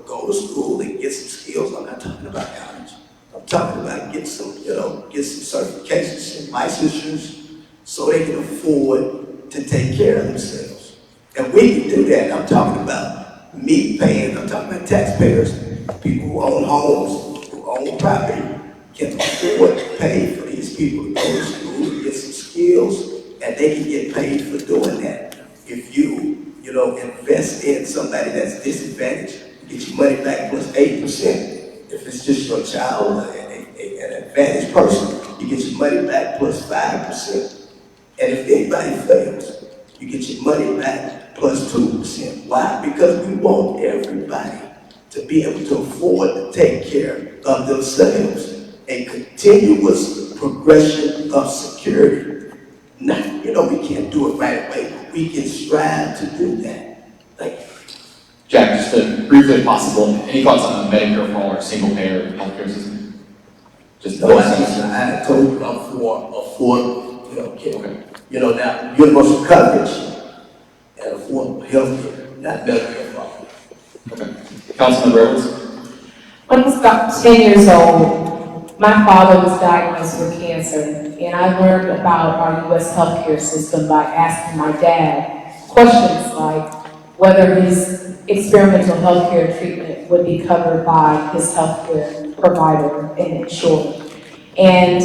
go to school and get some skills. I'm not talking about college. I'm talking about get some certifications, some licensures, so they can afford to take care of themselves. And we can do that. I'm talking about me paying, I'm talking about taxpayers, people who own homes, who own property, can afford to pay for these people to go to school and get some skills, and they can get paid for doing that. If you, invest in somebody that's disadvantaged, you get your money back plus 8%. If it's just your child, an advantaged person, you get your money back plus 5%. And if anybody fails, you get your money back plus 2%. Why? Because we want everybody to be able to afford to take care of themselves. A continuous progression of security. Now, we can't do it right away, but we can strive to do that. Thank you. Jack, just to briefly if possible, any thoughts on Medicare for all or single payer healthcare system? Just No, I told you I'm for affordable care. Okay. Now, universal coverage and affordable health care, not Medicare for all. Okay. Councilman Rivers? When I was about 10 years old, my father was diagnosed with cancer, and I learned about our U.S. healthcare system by asking my dad questions like whether his experimental healthcare treatment would be covered by his healthcare provider and insured. And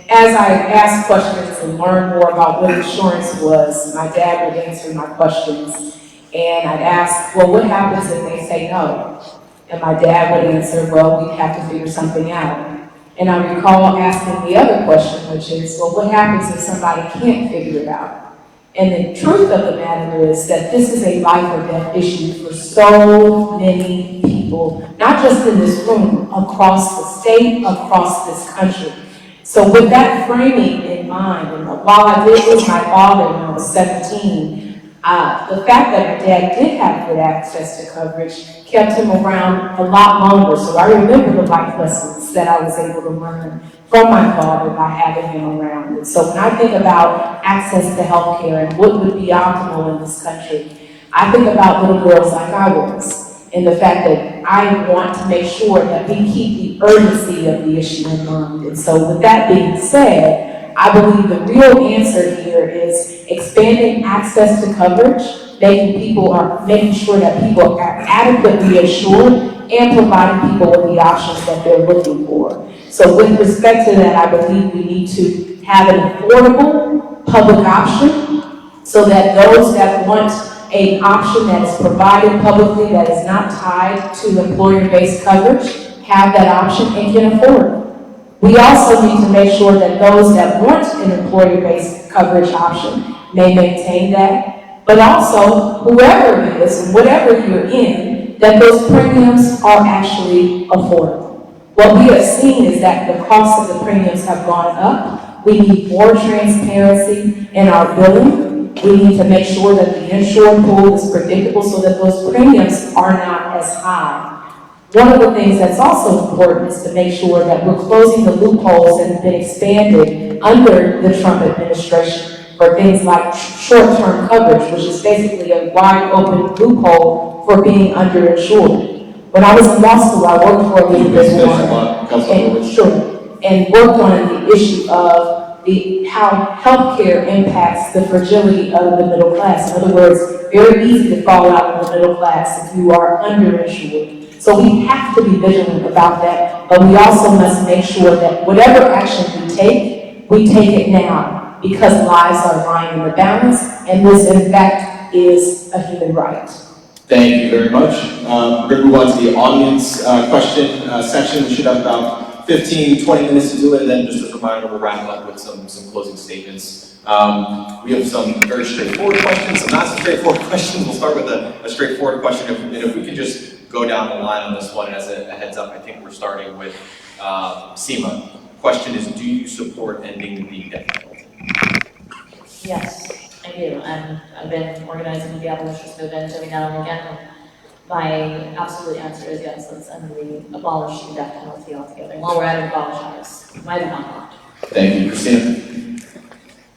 as I asked questions and learned more about what insurance was, my dad would answer my questions. And I'd ask, well, what happens if they say no? And my dad would answer, well, we'd have to figure something out. And I recall asking the other question, which is, well, what happens if somebody can't figure it out? And the truth of the matter is that this is a life or death issue for so many people, not just in this room, across the state, across this country. So with that framing in mind, and while I did lose my father when I was 17, the fact that my dad did have good access to coverage kept him around a lot longer. So I remember the life lessons that I was able to learn from my father by having him around. And so when I think about access to health care and what would be optimal in this country, I think about little girls like I was, and the fact that I want to make sure that we keep the urgency of the issue in mind. And so with that being said, I believe the real answer here is expanding access to coverage, making sure that people are adequately insured, and providing people with the options that they're looking for. So with respect to that, I believe we need to have an affordable public option so that those that want an option that is provided publicly that is not tied to employer-based coverage have that option and can afford it. We also need to make sure that those that want an employer-based coverage option may maintain that, but also whoever it is and whatever you're in, that those premiums are actually affordable. What we have seen is that the cost of the premiums have gone up. We need more transparency in our billing. We need to make sure that the insured pool is predictable so that those premiums are not as high. One of the things that's also important is to make sure that we're closing the loopholes that have been expanded under the Trump administration for things like short-term coverage, which is basically a wide open loophole for being underinsured. When I was in law school, I worked for a Indivisible and worked on the issue of how healthcare impacts the fragility of the middle class. In other words, very easy to fall out of the middle class if you are underinsured. So we have to be vigilant about that, but we also must make sure that whatever action we take it now, because lives are lying in the balance, and this in fact is a human right. Thank you very much. We're going to move on to the audience question section. We should have about 15, 20 minutes to do it, and then just a reminder, we'll wrap up with some closing statements. We have some very straightforward questions, some not so straightforward questions. We'll start with a straightforward question, and if we could just go down the line on this one. As a heads up, I think we're starting with Sema. Question is, do you support ending the death penalty? Yes, I do. I've been organizing with the abolitionist movement every now and again. And my absolute answer is yes, let's end the abolish the death penalty altogether. And while we're at it, abolish ours. Why the not? Thank you, Cristina.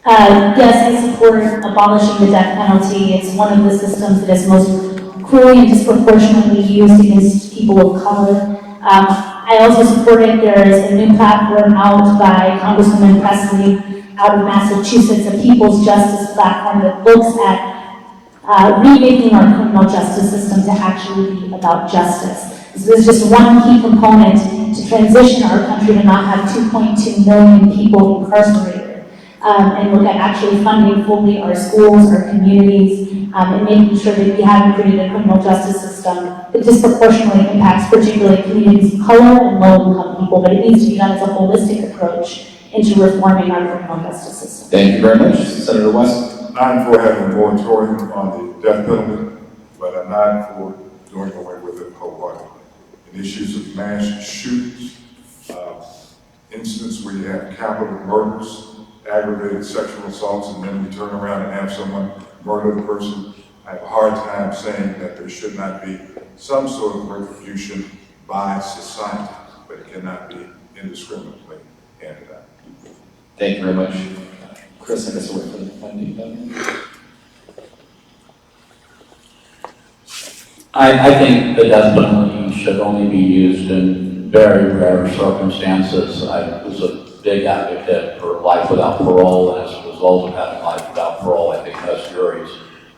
Yes, I support abolishing the death penalty. It's one of the systems that is most cruelly and disproportionately used against people of color. I also support it. There is a new platform out by Congresswoman Presley out of Massachusetts, a People's Justice platform that looks at remaking our criminal justice system to actually be about justice. This is just one key component to transition our country to not have 2.2 million people incarcerated. And look at actually funding fully our schools, our communities, and making sure that we haven't created a criminal justice system that disproportionately impacts particularly communities of color and low-income people, but it needs to be done as a holistic approach into reforming our criminal justice system. Thank you very much. Senator West. I'm for having a moratorium on the death penalty, but I'm not for doing away with it wholeheartedly. In issues of mass shootings, incidents where you have capital murders, aggravated sexual assaults, and then you turn around and have someone murder the person, I have a hard time saying that there should not be some sort of retribution by society, but it cannot be indiscriminately handed out. Thank you very much. Chris, I guess we'll wait for the funding. I think the death penalty should only be used in very rare circumstances. I was a big advocate for life without parole, and as a result of having life without parole, I think most juries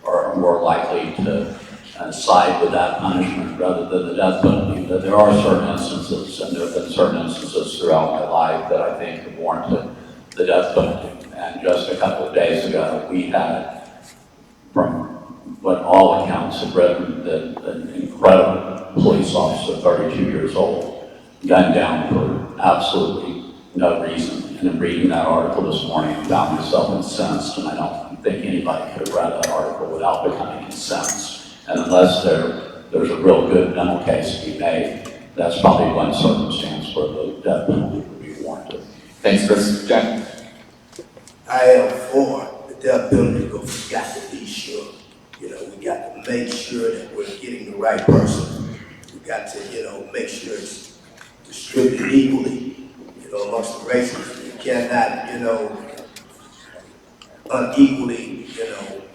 are more likely to side with that punishment rather than the death penalty. But there are certain instances, and there have been certain instances throughout my life that I think have warranted the death penalty. And just a couple of days ago, we had, from what all accounts have written, that an incredible police officer, 32 years old, gunned down for absolutely no reason. And in reading that article this morning, I found myself incensed, and I don't think anybody could have read that article without becoming incensed. And unless there's a real good mental case to be made, that's probably one circumstance where the death penalty would be warranted. Thanks, Chris. Jack? I am for the death penalty, but we got to be sure. We got to make sure that we're getting the right person. We got to, make sure it's distributed equally, amongst the races. We cannot, unequally,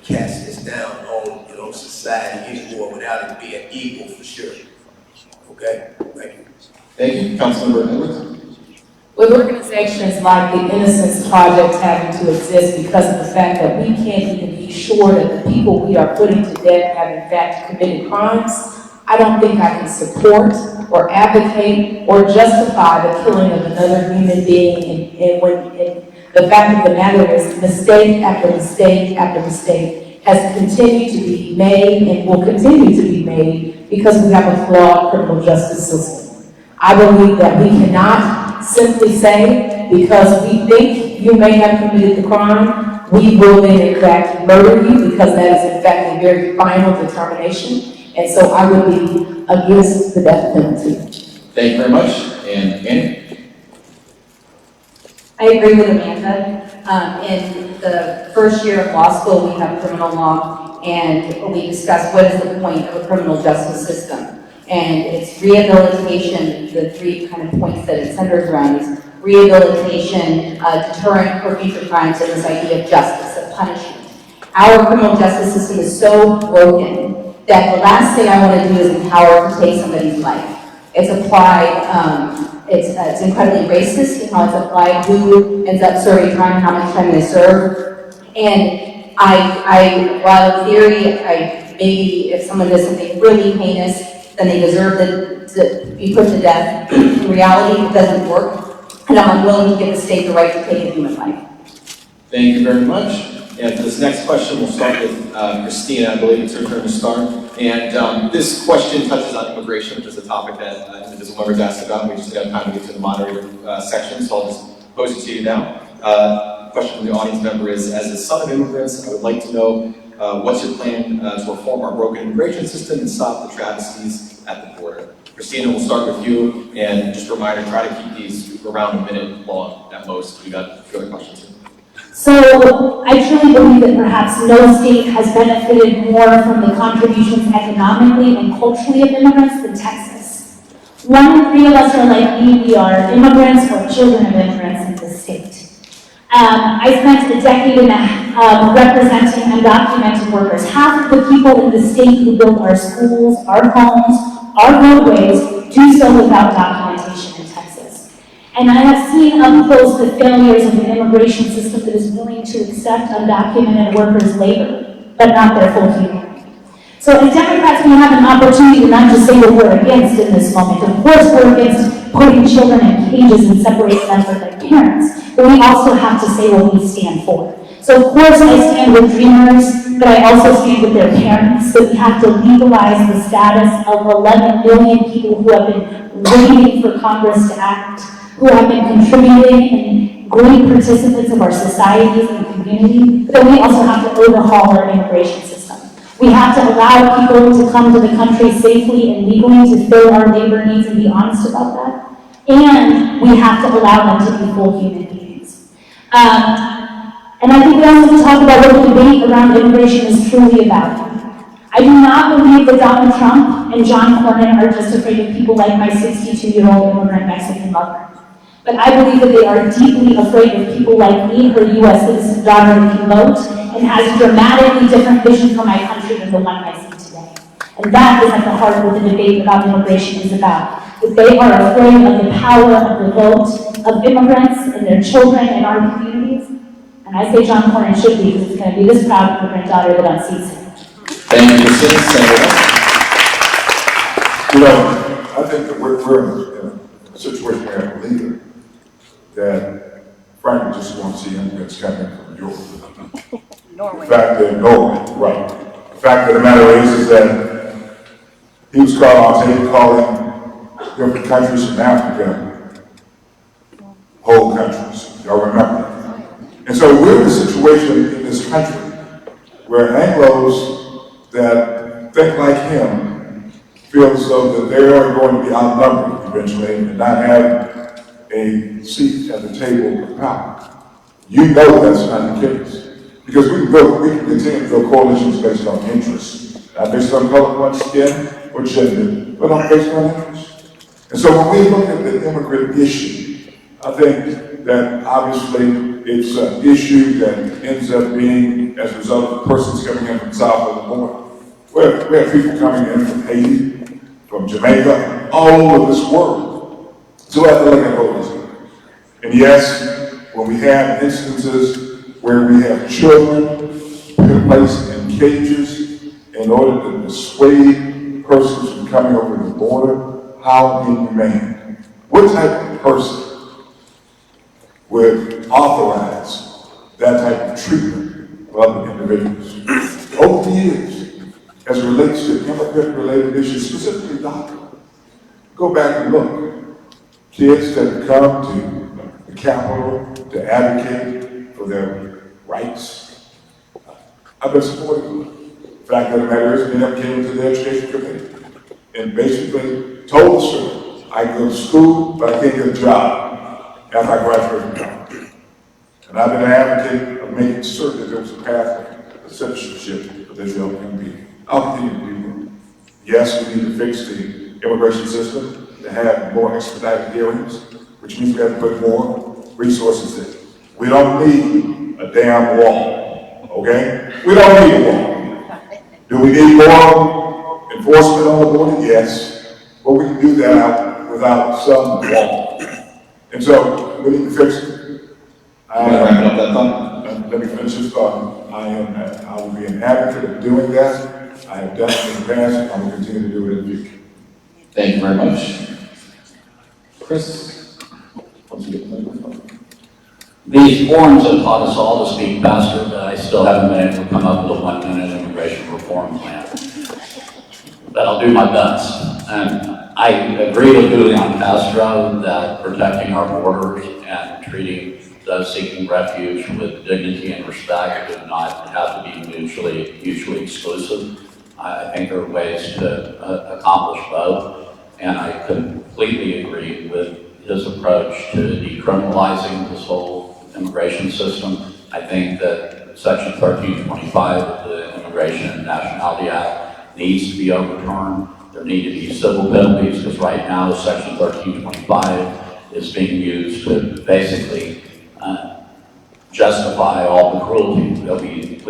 cast this down on, society anymore without it being equal for sure. Okay? Thank you. Thank you. Councilmember Edwards? With organizations like the Innocence Project having to exist because of the fact that we can't even be sure that the people we are putting to death have in fact committed crimes, I don't think I can support or advocate or justify the killing of another human being. And the fact of the matter is, mistake after mistake after mistake has continued to be made and will continue to be made because we have a flawed criminal justice system. I believe that we cannot simply say, because we think you may have committed the crime, we will then in fact murder you, because that is in fact a very final determination. And so I would be against the death penalty. Thank you very much. And Annie? I agree with Amanda. In the first year of law school, we have criminal law, and we discuss what is the point of a criminal justice system. And it's rehabilitation, the three kind of points that it centers around is rehabilitation, deterrent for future crimes, and this idea of justice, of punishment. Our criminal justice system is so broken that the last thing I want to do is empower to take somebody's life. It's applied, it's incredibly racist in how it's applied, who ends up serving time, how much time they serve. And while in theory, maybe if someone does something really heinous, then they deserve to be put to death. In reality, it doesn't work, and I'm unwilling to give the state the right to take a human life. Thank you very much. And for this next question, we'll start with Cristina. I believe it's her turn to start. And this question touches on immigration, which is a topic that Indivisible members asked about. We just got time to get to the moderator section, so I'll just pose it to you now. Question from the audience member is, as a son of immigrants, I would like to know what's your plan to reform our broken immigration system and stop the travesties at the border? Cristina, we'll start with you, and just a reminder, try to keep these around a minute long at most. We got a few other questions. So I truly believe that perhaps no state has benefited more from the contributions economically and culturally of immigrants than Texas. 1 in 3 of us are like me, we are immigrants or children of immigrants in this state. I spent a decade and a half representing undocumented workers. Half of the people in the state who build our schools, our homes, our roadways, do so without documentation in Texas. And I have seen up close the failures of an immigration system that is willing to accept undocumented workers' labor, but not their full humanity. So as Democrats, we have an opportunity to not just say what we're against in this moment. Of course, we're against putting children in cages and separating them from their parents, but we also have to say what we stand for. So of course, I stand with dreamers, but I also stand with their parents, that we have to legalize the status of 11 million people who have been waiting for Congress to act, who have been contributing and great participants of our societies and community, but then we also have to overhaul our immigration system. We have to allow people to come to the country safely and legally to fill our labor needs and be honest about that. And we have to allow them to be full human beings. And I think we also have to talk about what the debate around immigration is truly about. I do not believe that Donald Trump and John Cornyn are just afraid of people like my 62-year-old immigrant Mexican mother. But I believe that they are deeply afraid of people like me, her U.S. citizen daughter who can vote and has dramatically different vision for my country than the one I see today. And that is at the heart of what the debate about immigration is about. That they are afraid of the power of the vote of immigrants and their children in our communities. And I say John Cornyn should be, because it's going to be this proud immigrant daughter that unseats him. Thank you, Cristina. Senator. I think that we're in a situation where I believe that, frankly just want to see immigrants coming from Europe. Norway. The fact that Norway, right. The fact of the matter is that he was caught on tape calling different countries from Africa whole countries. Y'all remember that? And so we're in a situation in this country where Anglos that think like him feel as though that they are going to be outnumbered eventually and not have a seat at the table of power. You know that's not the case. Because we can continue to build coalitions based on interests, not based on color, skin, or gender, but based on interest. And so when we look at the immigrant issue, I think that obviously it's an issue that ends up being as a result of persons coming in from south of the border. We have people coming in from Haiti, from Jamaica, all over this world. So we have to look at holism. And yes, when we have instances where we have children placed in cages in order to dissuade persons from coming over the border, how inhumane. What type of person would authorize that type of treatment of other individuals? Over the years, as it relates to immigrant-related issues, specifically DACA, go back and look. Kids that have come to the Capitol to advocate for their rights, I've been supporting them. The fact of the matter is, they never came into the education committee and basically told the students, I go to school, but I can't get a job after I graduate from college. And I've been an advocate of making certain that there was a pathway to citizenship for this young people. I'll continue to do that. Yes, we need to fix the immigration system to have more expedited hearings, which means we have to put more resources in. We don't need a damn wall, okay? We don't need a wall. Do we need more enforcement on the border? Yes. But we can do that without some wall. And so we need to fix it. Let me finish this thought. I will be an advocate of doing that. I have done it in the past, and I will continue to do it in the future. Thank you very much. Chris, once you get the microphone. These forums have taught us all to speak faster, but I still haven't been able to come up with a 1-minute immigration reform plan. But I'll do my best. And I agree with Julian Castro that protecting our borders and treating those seeking refuge with dignity and respect do not have to be mutually exclusive. I think there are ways to accomplish both. And I completely agree with his approach to decriminalizing this whole immigration system. I think that Section 1325 of the Immigration and Nationality Act needs to be overturned. There need to be civil penalties, because right now Section 1325 is being used to basically justify all the cruelty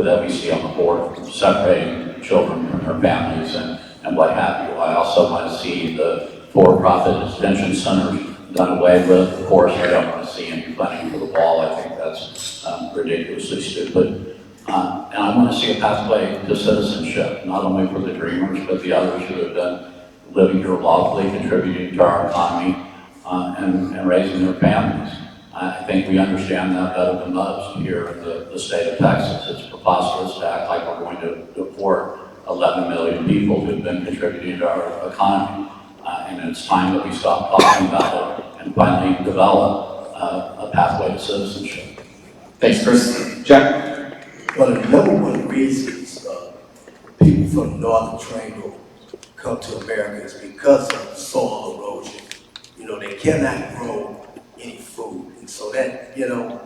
that we see on the border, separating children from their families and what have you. I also want to see the for-profit detention centers done away with. Of course, I don't want to see any funding for the wall. I think that's ridiculously stupid. And I want to see a pathway to citizenship, not only for the dreamers, but the others who have been living here lawfully, contributing to our economy, and raising their families. I think we understand that better than most here in the state of Texas. It's preposterous to act like we're going to deport 11 million people who've been contributing to our economy. And it's time that we stop talking about it and finally develop a pathway to citizenship. Thanks, Chris. Jack? Well, the number one reasons people from Northern Triangle come to America is because of soil erosion. You know, they cannot grow any food. And so that,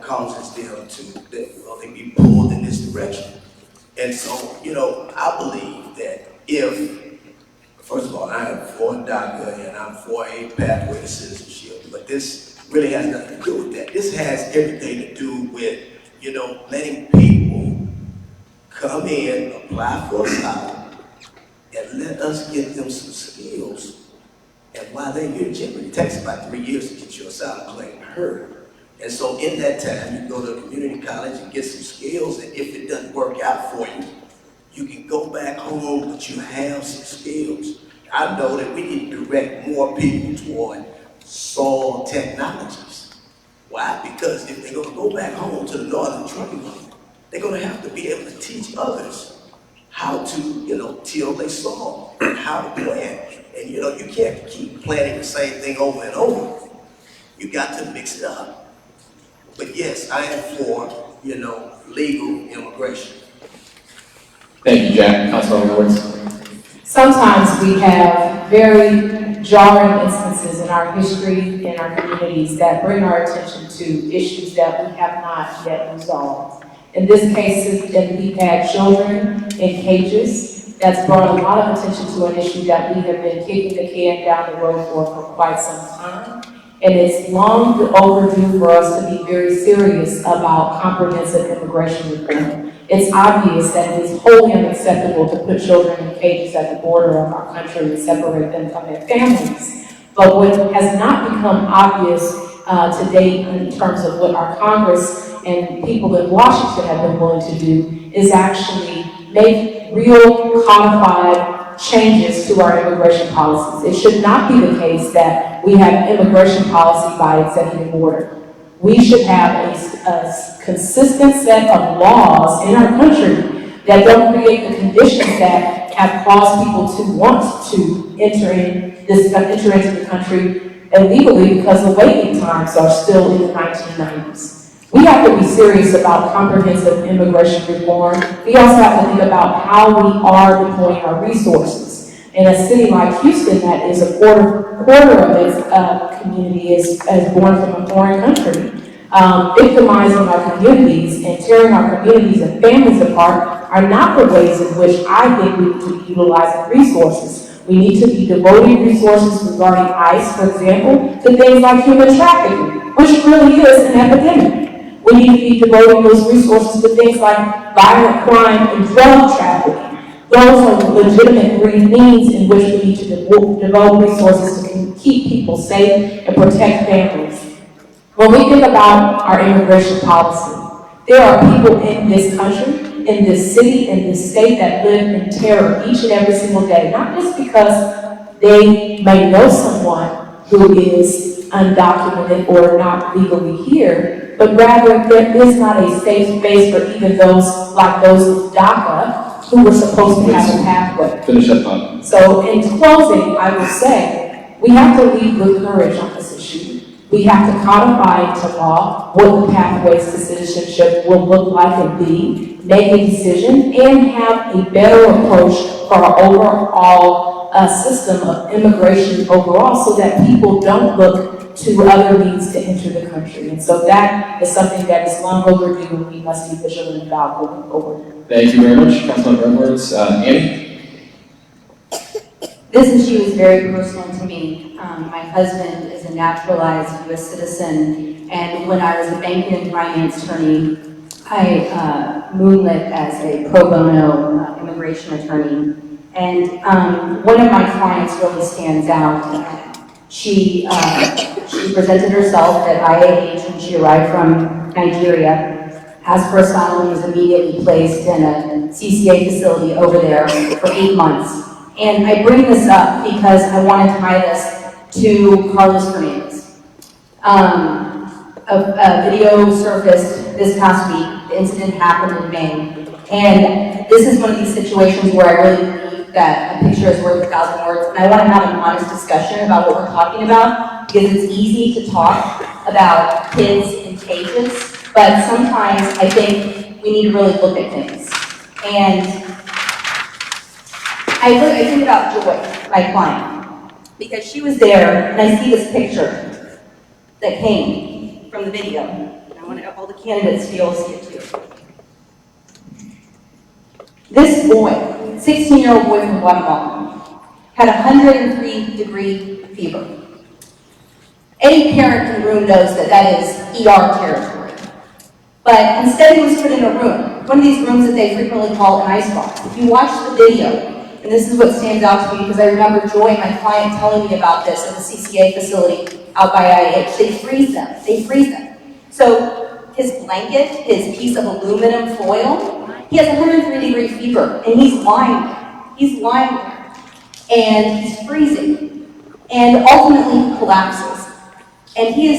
causes them to they be pulled in this direction. And so, I believe that first of all, I am for DACA and I'm for a pathway to citizenship, but this really has nothing to do with that. This has everything to do with, letting people come in, apply for asylum, and let us give them some skills. And while they're here, generally it takes about 3 years to get your asylum claim heard. And so in that time, you can go to a community college and get some skills, and if it doesn't work out for you, you can go back home, but you have some skills. I know that we need to direct more people toward soil technologies. Why? Because if they're gonna go back home to the northern triangle, they're gonna have to be able to teach others how to, till their soil and how to plant. And you can't keep planting the same thing over and over. You got to mix it up. But yes, I am for, legal immigration. Thank you, Jack. Councilor Woods. Sometimes we have very jarring instances in our history, in our communities, that bring our attention to issues that we have not yet resolved. In this case, we've had children in cages. That's brought a lot of attention to an issue that we have been kicking the can down the road for quite some time. And it's long overdue for us to be very serious about comprehensive immigration reform. It's obvious that it is wholly unacceptable to put children in cages at the border of our country and separate them from their families. But what has not become obvious to date in terms of what our Congress and people in Washington have been willing to do is actually make real codified changes to our immigration policies. It should not be the case that we have immigration policy by executive order. We should have a consistent set of laws in our country that don't create the conditions that have caused people to want to enter into the country illegally because the waiting times are still in the 1990s. We have to be serious about comprehensive immigration reform. We also have to think about how we are deploying our resources. In a city like Houston, that is a quarter of its community is born from a foreign country. Victimizing our communities and tearing our communities and families apart are not the ways in which I think we need to be utilizing resources. We need to be devoting resources regarding ICE, for example, to things like human trafficking, which really is an epidemic. We need to be devoting those resources to things like violent crime and drug trafficking. Those are legitimate means in which we need to devote resources to keep people safe and protect families. When we think about our immigration policy, there are people in this country, in this city, in this state that live in terror each and every single day, not just because they may know someone who is undocumented or not legally here, but rather there is not a safe space for even those like those with DACA who were supposed to have a pathway. Finish up on. So in closing, I will say, we have to lead with courage on this issue. We have to codify into law what the pathways to citizenship will look like and be, make a decision, and have a better approach for our overall system of immigration overall so that people don't look to other means to enter the country. And so that is something that is long overdue and we must be vigilant about moving forward. Thank you very much, Councilmember Edwards. Annie? This issue is very personal to me. My husband is a naturalized U.S. citizen, and when I was a banking and finance attorney, I moonlit as a pro bono immigration attorney. And one of my clients really stands out. She presented herself at IAH when she arrived from Nigeria, asked for asylum, was immediately placed in a CCA facility over there for 8 months. And I bring this up because I want to tie this to Carlos Hernandez. A video surfaced this past week. The incident happened in May. And this is one of these situations where I really believe that a picture is worth 1,000 words. And I want to have an honest discussion about what we're talking about, because it's easy to talk about kids in cages, but sometimes I think we need to really look at things. And I think about Joy, my client, because she was there, and I see this picture that came from the video. And I want all the candidates to be able to see it too. This boy, 16-year-old boy from Guatemala, had a 103-degree fever. Any parent in the room knows that that is ER territory. But instead he was put in a room, one of these rooms that they frequently call an icebox. If you watch the video, and this is what stands out to me because I remember Joy, my client, telling me about this at the CCA facility out by IH. They freeze them. They freeze them. So his blanket, his piece of aluminum foil, he has a 103-degree fever, and he's lying there. He's lying there, and he's freezing, and ultimately he collapses. And he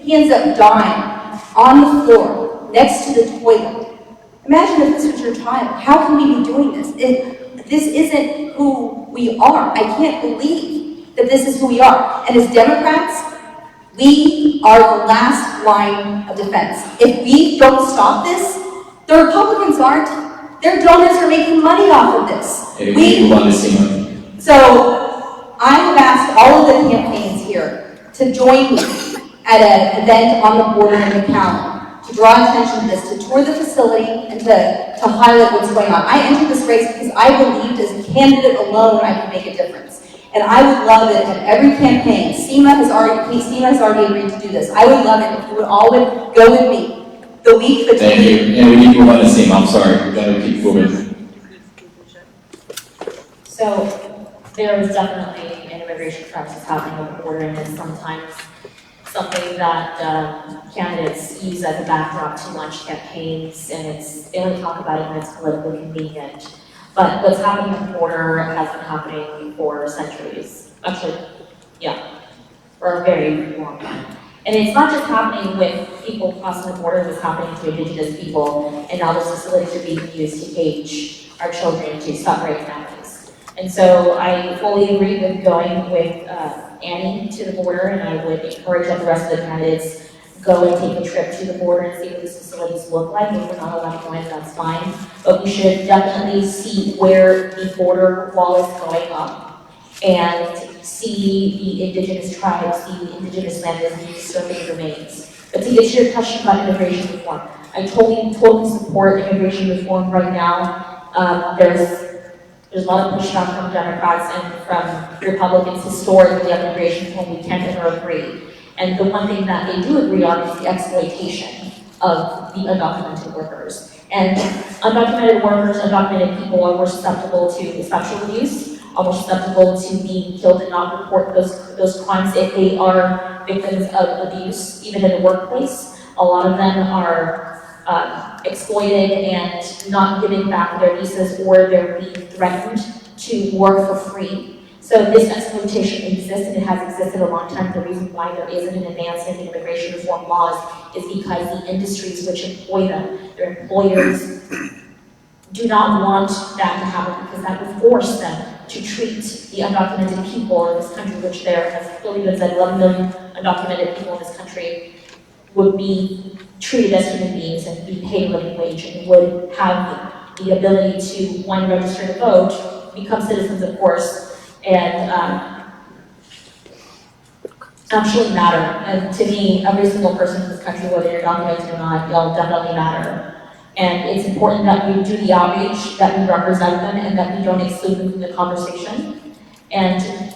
He ends up dying on the floor next to the toilet. Imagine if this was your child. How can we be doing this? This isn't who we are. I can't believe that this is who we are. And as Democrats, we are the last line of defense. If we don't stop this, the Republicans aren't. Their donors are making money off of this. We move on to Sema. So I have asked all of the campaigns here to join me at an event on the border in McAllen to draw attention to this, to tour the facility, and to highlight what's going on. I entered this race because I believed as a candidate alone I could make a difference. And I would love it if every campaign, Sema has already agreed to do this. I would love it if you would all go with me the week between. Thank you. And we need to move on to Sema. I'm sorry. We've got to keep moving. So there is definitely an immigration crisis happening on the border, and it's sometimes something that candidates use as a backdrop to launch campaigns, and they only talk about it when it's politically convenient. But what's happening at the border has been happening for centuries. Actually, yeah, for a very long time. And it's not just happening with people crossing the border, it's happening to Indigenous people, and now those facilities are being used to cage our children, to separate families. And so I fully agree with going with Annie to the border, and I would encourage the rest of the candidates go and take a trip to the border and see what these facilities look like. If we're not allowed to go in, that's fine. But we should definitely see where the border wall is going up and see the Indigenous tribes, the Indigenous land as being disturbing remains. But to get to your question about immigration reform, I totally support immigration reform right now. There's a lot of pushback from Democrats and from Republicans historically on immigration reform. We can't ever agree. And the one thing that they do agree on is the exploitation of the undocumented workers. And undocumented workers, undocumented people are more susceptible to sexual abuse, are more susceptible to being killed and not report those crimes if they are victims of abuse, even in the workplace. A lot of them are exploited and not giving back their visas, or they're being threatened to work for free. So this exploitation exists, and it has existed a long time. The reason why there isn't an advancement in immigration reform laws is because the industries which employ them, their employers, do not want that to happen, because that would force them to treat the undocumented people in this country, which there has clearly been said 11 million undocumented people in this country would be treated as human beings and be paid a living wage, and would have the ability to, one, register to vote, become citizens, of course, and actually matter. And to me, every single person in this country, whether you're documented or not, y'all definitely matter. And it's important that we do the outreach, that we represent them, and that we don't exclude them from the conversation. And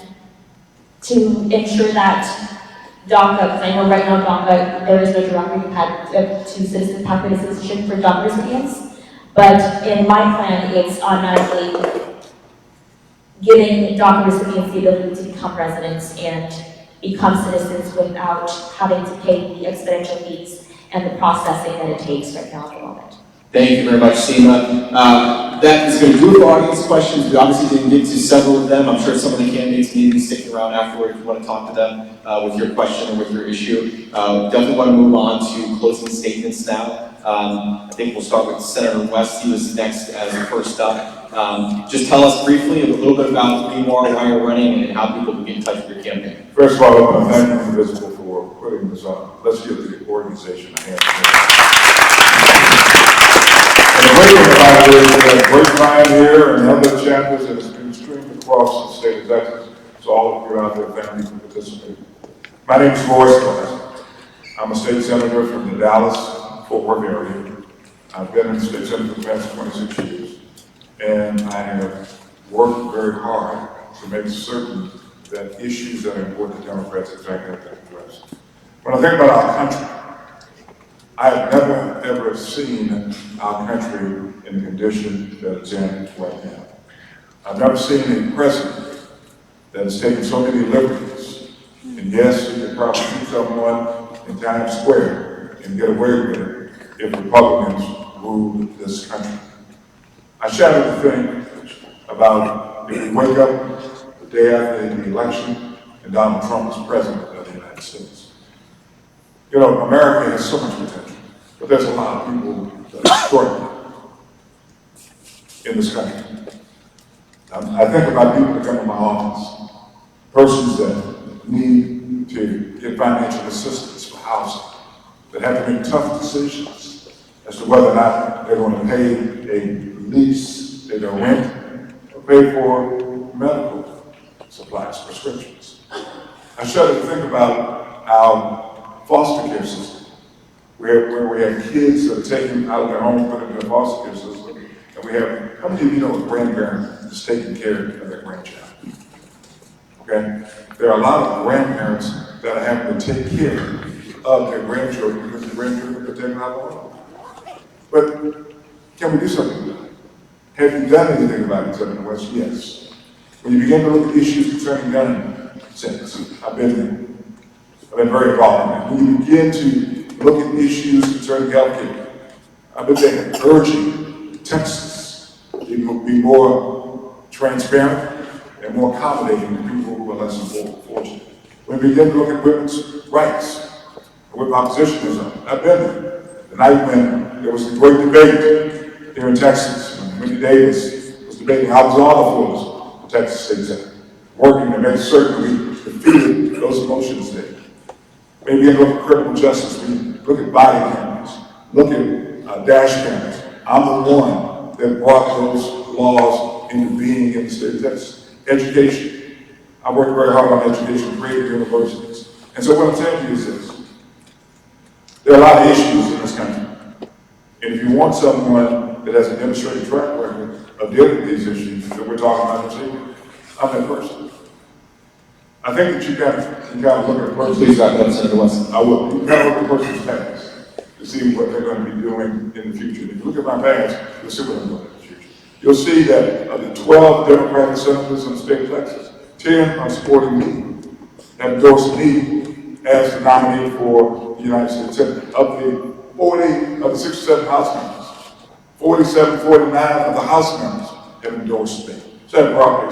to ensure that DACA, because I know right now DACA, there is no direct path to citizen pathway to citizenship for DACA recipients, but in my plan, it's automatically giving DACA recipients the ability to become residents and become citizens without having to pay the exponential fees and the processing that it takes right now at the moment. Thank you very much, Sema. That is going to do it for audience questions. We obviously didn't get to several of them. I'm sure some of the candidates need to be sticking around afterward if you want to talk to them with your question or with your issue. Definitely want to move on to closing statements now. I think we'll start with Senator West. He was next as the first up. Just tell us briefly a little bit about who you are, why you're running, and how people can get in touch with your campaign. First of all, I want to thank Indivisible for putting this on. Let's give the organization a hand. And the great thing about it is that Grapevine here and other chapters that has been streamed across the state of Texas, so all of you out there, thank you for participating. My name is Royce West. I'm a state senator from the Dallas-Fort Worth area. I've been in the state senate for the past 26 years, and I have worked very hard to make certain that issues that are important to Democrats, in fact, have been addressed. When I think about our country, I have never, ever seen our country in the condition that it's in right now. I've never seen a president that has taken so many liberties. And yes, you could probably shoot someone in Times Square and get away with it if Republicans ruled this country. I shudder to think about if we wake up the day after the election and Donald Trump is president of the United States. You know, America has so much potential, but there's a lot of people that are struggling in this country. I think about people that come to my office, persons that need to get financial assistance for housing, that have to make tough decisions as to whether or not they're going to pay a lease, they're going to rent, or pay for medical supplies, prescriptions. I shudder to think about our foster care system, where we have kids that are taken out of their home, put in their foster care system, and we have, how many of you know a grandparent is taking care of their grandchild? Okay? There are a lot of grandparents that are having to take care of their grandchildren because the grandchildren are taken out of the home. But can we do something about it? Have you done anything about it, in the West? Yes. When you begin to look at issues concerning gun sentence, I've been very involved in that. When you begin to look at issues concerning healthcare, I've been there urging Texas to be more transparent and more accommodating to people who are less fortunate. When we begin to look at women's rights, what my position is on, I've been there. The night when there was a great debate here in Texas, when Wendy Davis was debating, I was on the floors of Texas State Senate, working to make certain we defeated those emotions there. Maybe we look at criminal justice, we look at body cameras, look at dash cameras. I'm the one that brought those laws into being in the state of Texas. Education. I worked very hard on education, created universities. And so what I'm telling you is this. There are a lot of issues in this country. And if you want someone that has a demonstrated track record of dealing with these issues that we're talking about this evening, I'm that person. I think that you got to look at a person. Please, Senator West. I will. You got to look at a person's past to see what they're going to be doing in the future. If you look at my past, you'll see what I'm doing in the future. You'll see that of the 12 Democratic senators in the state of Texas, 10 are supporting me, have endorsed me as the nominee for the United States Senate. Of the 67 House members, 47, 49 of the House members have endorsed me. So that broad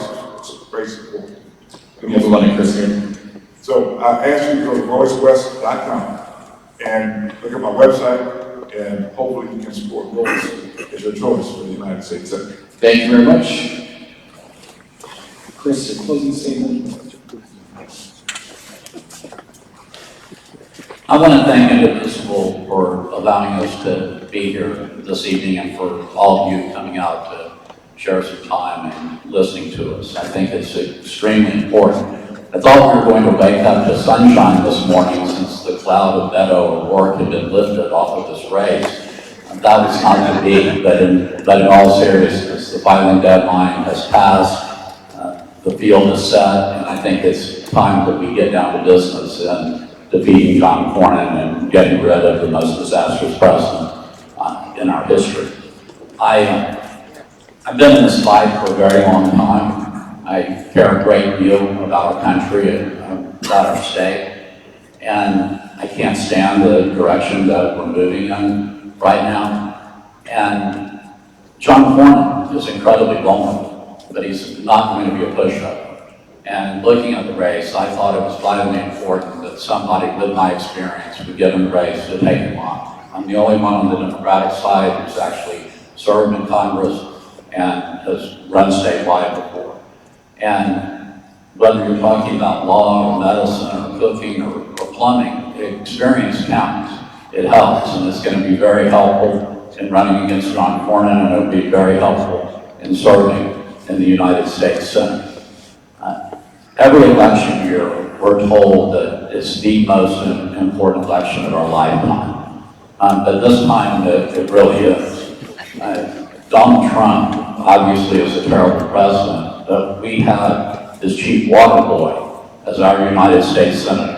base support. We have one in Chris here. So I ask you to go to roycewest.com and look at my website, and hopefully you can support Royce as your choice for the United States Senate. Thank you very much. Chris, your closing statement. I want to thank Indivisible for allowing us to be here this evening and for all of you coming out to share some time and listening to us. I think it's extremely important. I thought we were going to wake up to sunshine this morning since the cloud of Beto O'Rourke had been lifted off of this race. And that was not to be, but in all seriousness, the filing deadline has passed. The field is set, and I think it's time that we get down to business and defeating John Cornyn and getting rid of the most disastrous president in our history. I've been in this fight for a very long time. I care a great deal about our country and about our state, and I can't stand the direction that we're moving in right now. And John Cornyn is incredibly vulnerable, but he's not going to be a pushover. And looking at the race, I thought it was vitally important that somebody with my experience would get in the race to take him on. I'm the only one on the Democratic side who's actually served in Congress and has run statewide before. And whether you're talking about law or medicine or cooking or plumbing, experience counts. It helps, and it's going to be very helpful in running against John Cornyn, and it'll be very helpful in serving in the United States Senate. Every election year, we're told that it's the most important election of our lifetime. But this time, it really is. Donald Trump obviously is a terrible president, but we have his chief water boy as our United States Senator.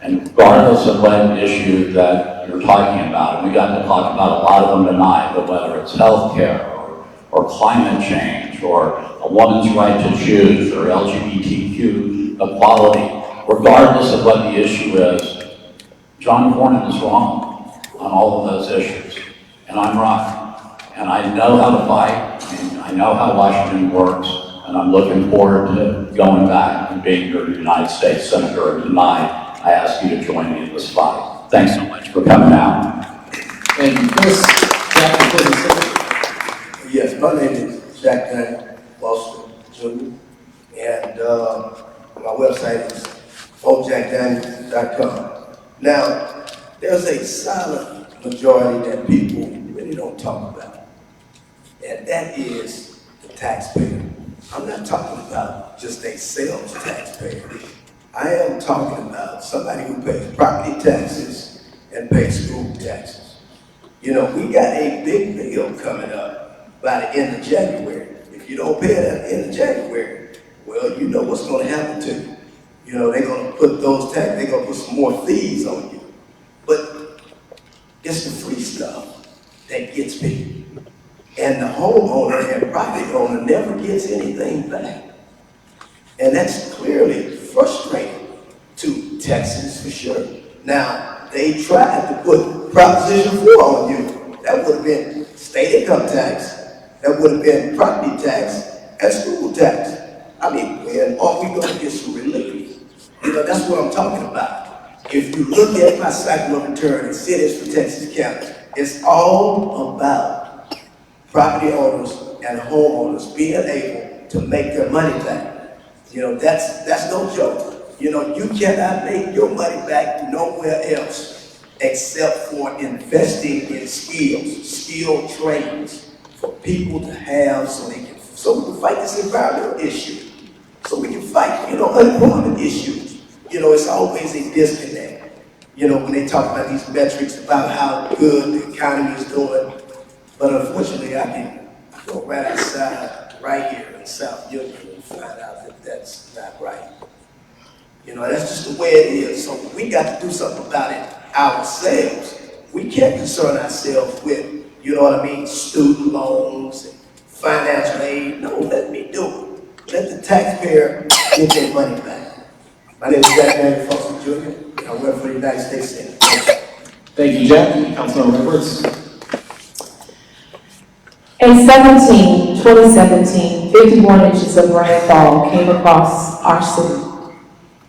And regardless of what issue that you're talking about, and we got to talk about a lot of them tonight, but whether it's health care or climate change or a woman's right to choose or LGBTQ equality, regardless of what the issue is, John Cornyn is wrong on all of those issues. And I'm right. And I know how to fight. I know how Washington works. And I'm looking forward to going back and being your United States Senator. And tonight, I ask you to join me in this fight. Thanks so much for coming out. Thank you, Chris. Jack, the closing statement. Yes, my name is Jack Daniel Boston Jr. And my website is jackdaniel.com. Now, there's a silent majority that people really don't talk about, and that is the taxpayer. I'm not talking about just a sales taxpayer. I am talking about somebody who pays property taxes and pays school taxes. You know, we got a big bill coming up by the end of January. If you don't pay it at the end of January, well, you know what's going to happen to you. You know, they're going to put those taxes, they're going to put some more fees on you. But it's the free stuff that gets people. And the homeowner and property owner never gets anything back. And that's clearly frustrating to Texans for sure. Now, they tried to put Proposition 4 on you. That would have been state income tax, that would have been property tax, and school tax. I mean, when are we going to get some relief? You know, that's what I'm talking about. If you look at my cycle of return in cities for Texas County, it's all about property owners and homeowners being able to make their money back. You know, that's no joke. You know, you cannot make your money back nowhere else except for investing in skill trainings for people to have so we can fight this environmental issue. So we can fight, you know, unemployment issues. You know, it's always a disconnect. You know, when they talk about these metrics about how good the economy is doing, but unfortunately, I can go right outside, right here in South Union and find out that that's not right. You know, that's just the way it is. So we got to do something about it ourselves. We can't concern ourselves with, you know what I mean, student loans and financial aid. No, let me do it. Let the taxpayer get their money back. My name is Jack Daniel Foster Jr. I work for the United States Senate. Thank you, Jack. Councilmember Edwards. In 2017, 51 inches of rainfall came across our city.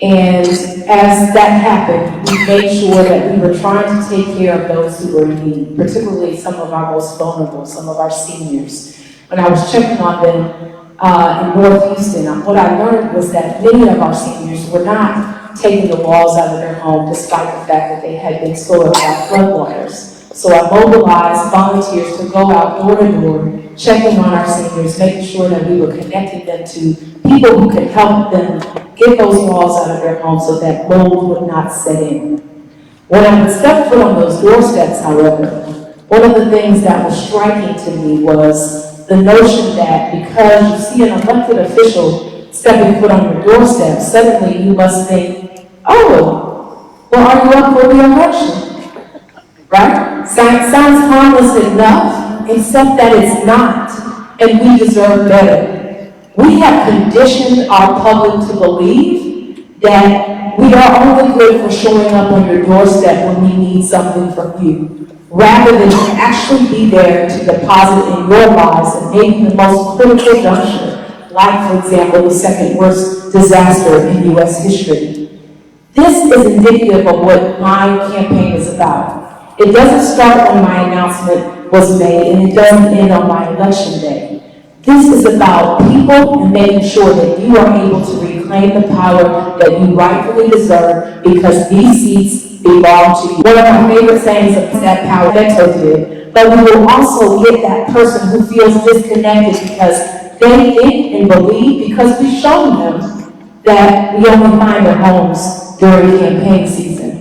And as that happened, we made sure that we were trying to take care of those who were in need, particularly some of our most vulnerable, some of our seniors. When I was checking on them in North Houston, what I learned was that many of our seniors were not taking the walls out of their home despite the fact that they had been soiled by floodwaters. So I mobilized volunteers to go out door to door, checking on our seniors, making sure that we were connecting them to people who could help them get those walls out of their homes so that mold would not set in. When I would step foot on those doorsteps, however, one of the things that was striking to me was the notion that because you see an elected official stepping foot on your doorstep, suddenly you must think, oh, well, are you up for the election? Right? Sounds harmless enough, except that it's not, and we deserve better. We have conditioned our public to believe that we are only good for showing up on your doorstep when we need something from you, rather than actually be there to deposit in your lives and maybe the most critical juncture, like, for example, the second worst disaster in U.S. history. This is indicative of what my campaign is about. It doesn't start when my announcement was made, and it doesn't end on my election day. This is about people and making sure that you are able to reclaim the power that you rightfully deserve because these seats belong to you. One of my favorite sayings is that power Beto did, but we will also get that person who feels disconnected because they think and believe because we've shown them that we only find their homes during campaign season.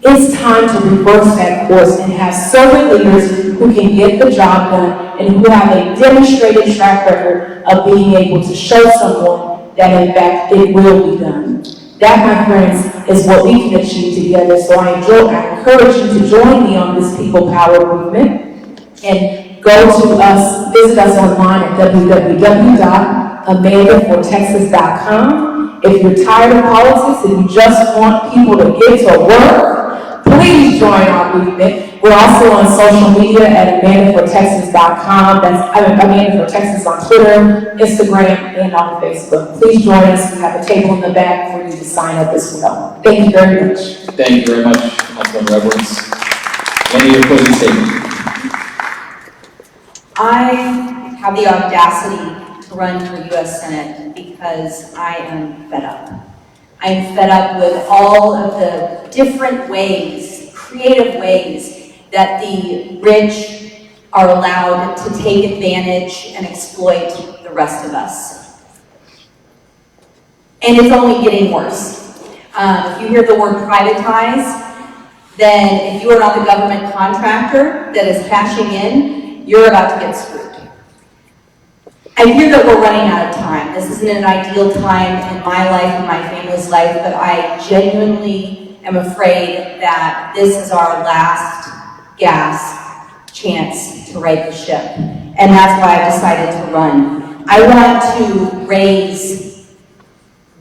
It's time to reverse that course and have servant leaders who can get the job done and who have a demonstrated track record of being able to show someone that in fact it will be done. That, my friends, is what we can achieve together. So I encourage you to join me on this People Power movement and visit us online at www.amandafortexas.com. If you're tired of politics and you just want people to get to work, please join our movement. We're also on social media at AmandaForTexas.com. That's Amanda for Texas on Twitter, Instagram, and on Facebook. Please join us. We have a table in the back for you to sign up as well. Thank you very much. Thank you very much, Councilmember Edwards. Any your closing statement? I have the audacity to run for U.S. Senate because I am fed up. I am fed up with all of the different ways, creative ways, that the rich are allowed to take advantage and exploit the rest of us. And it's only getting worse. If you hear the word privatize, then if you are not the government contractor that is cashing in, you're about to get screwed. I hear that we're running out of time. This isn't an ideal time in my life and my family's life, but I genuinely am afraid that this is our last gasp chance to right the ship. And that's why I decided to run. I want to raise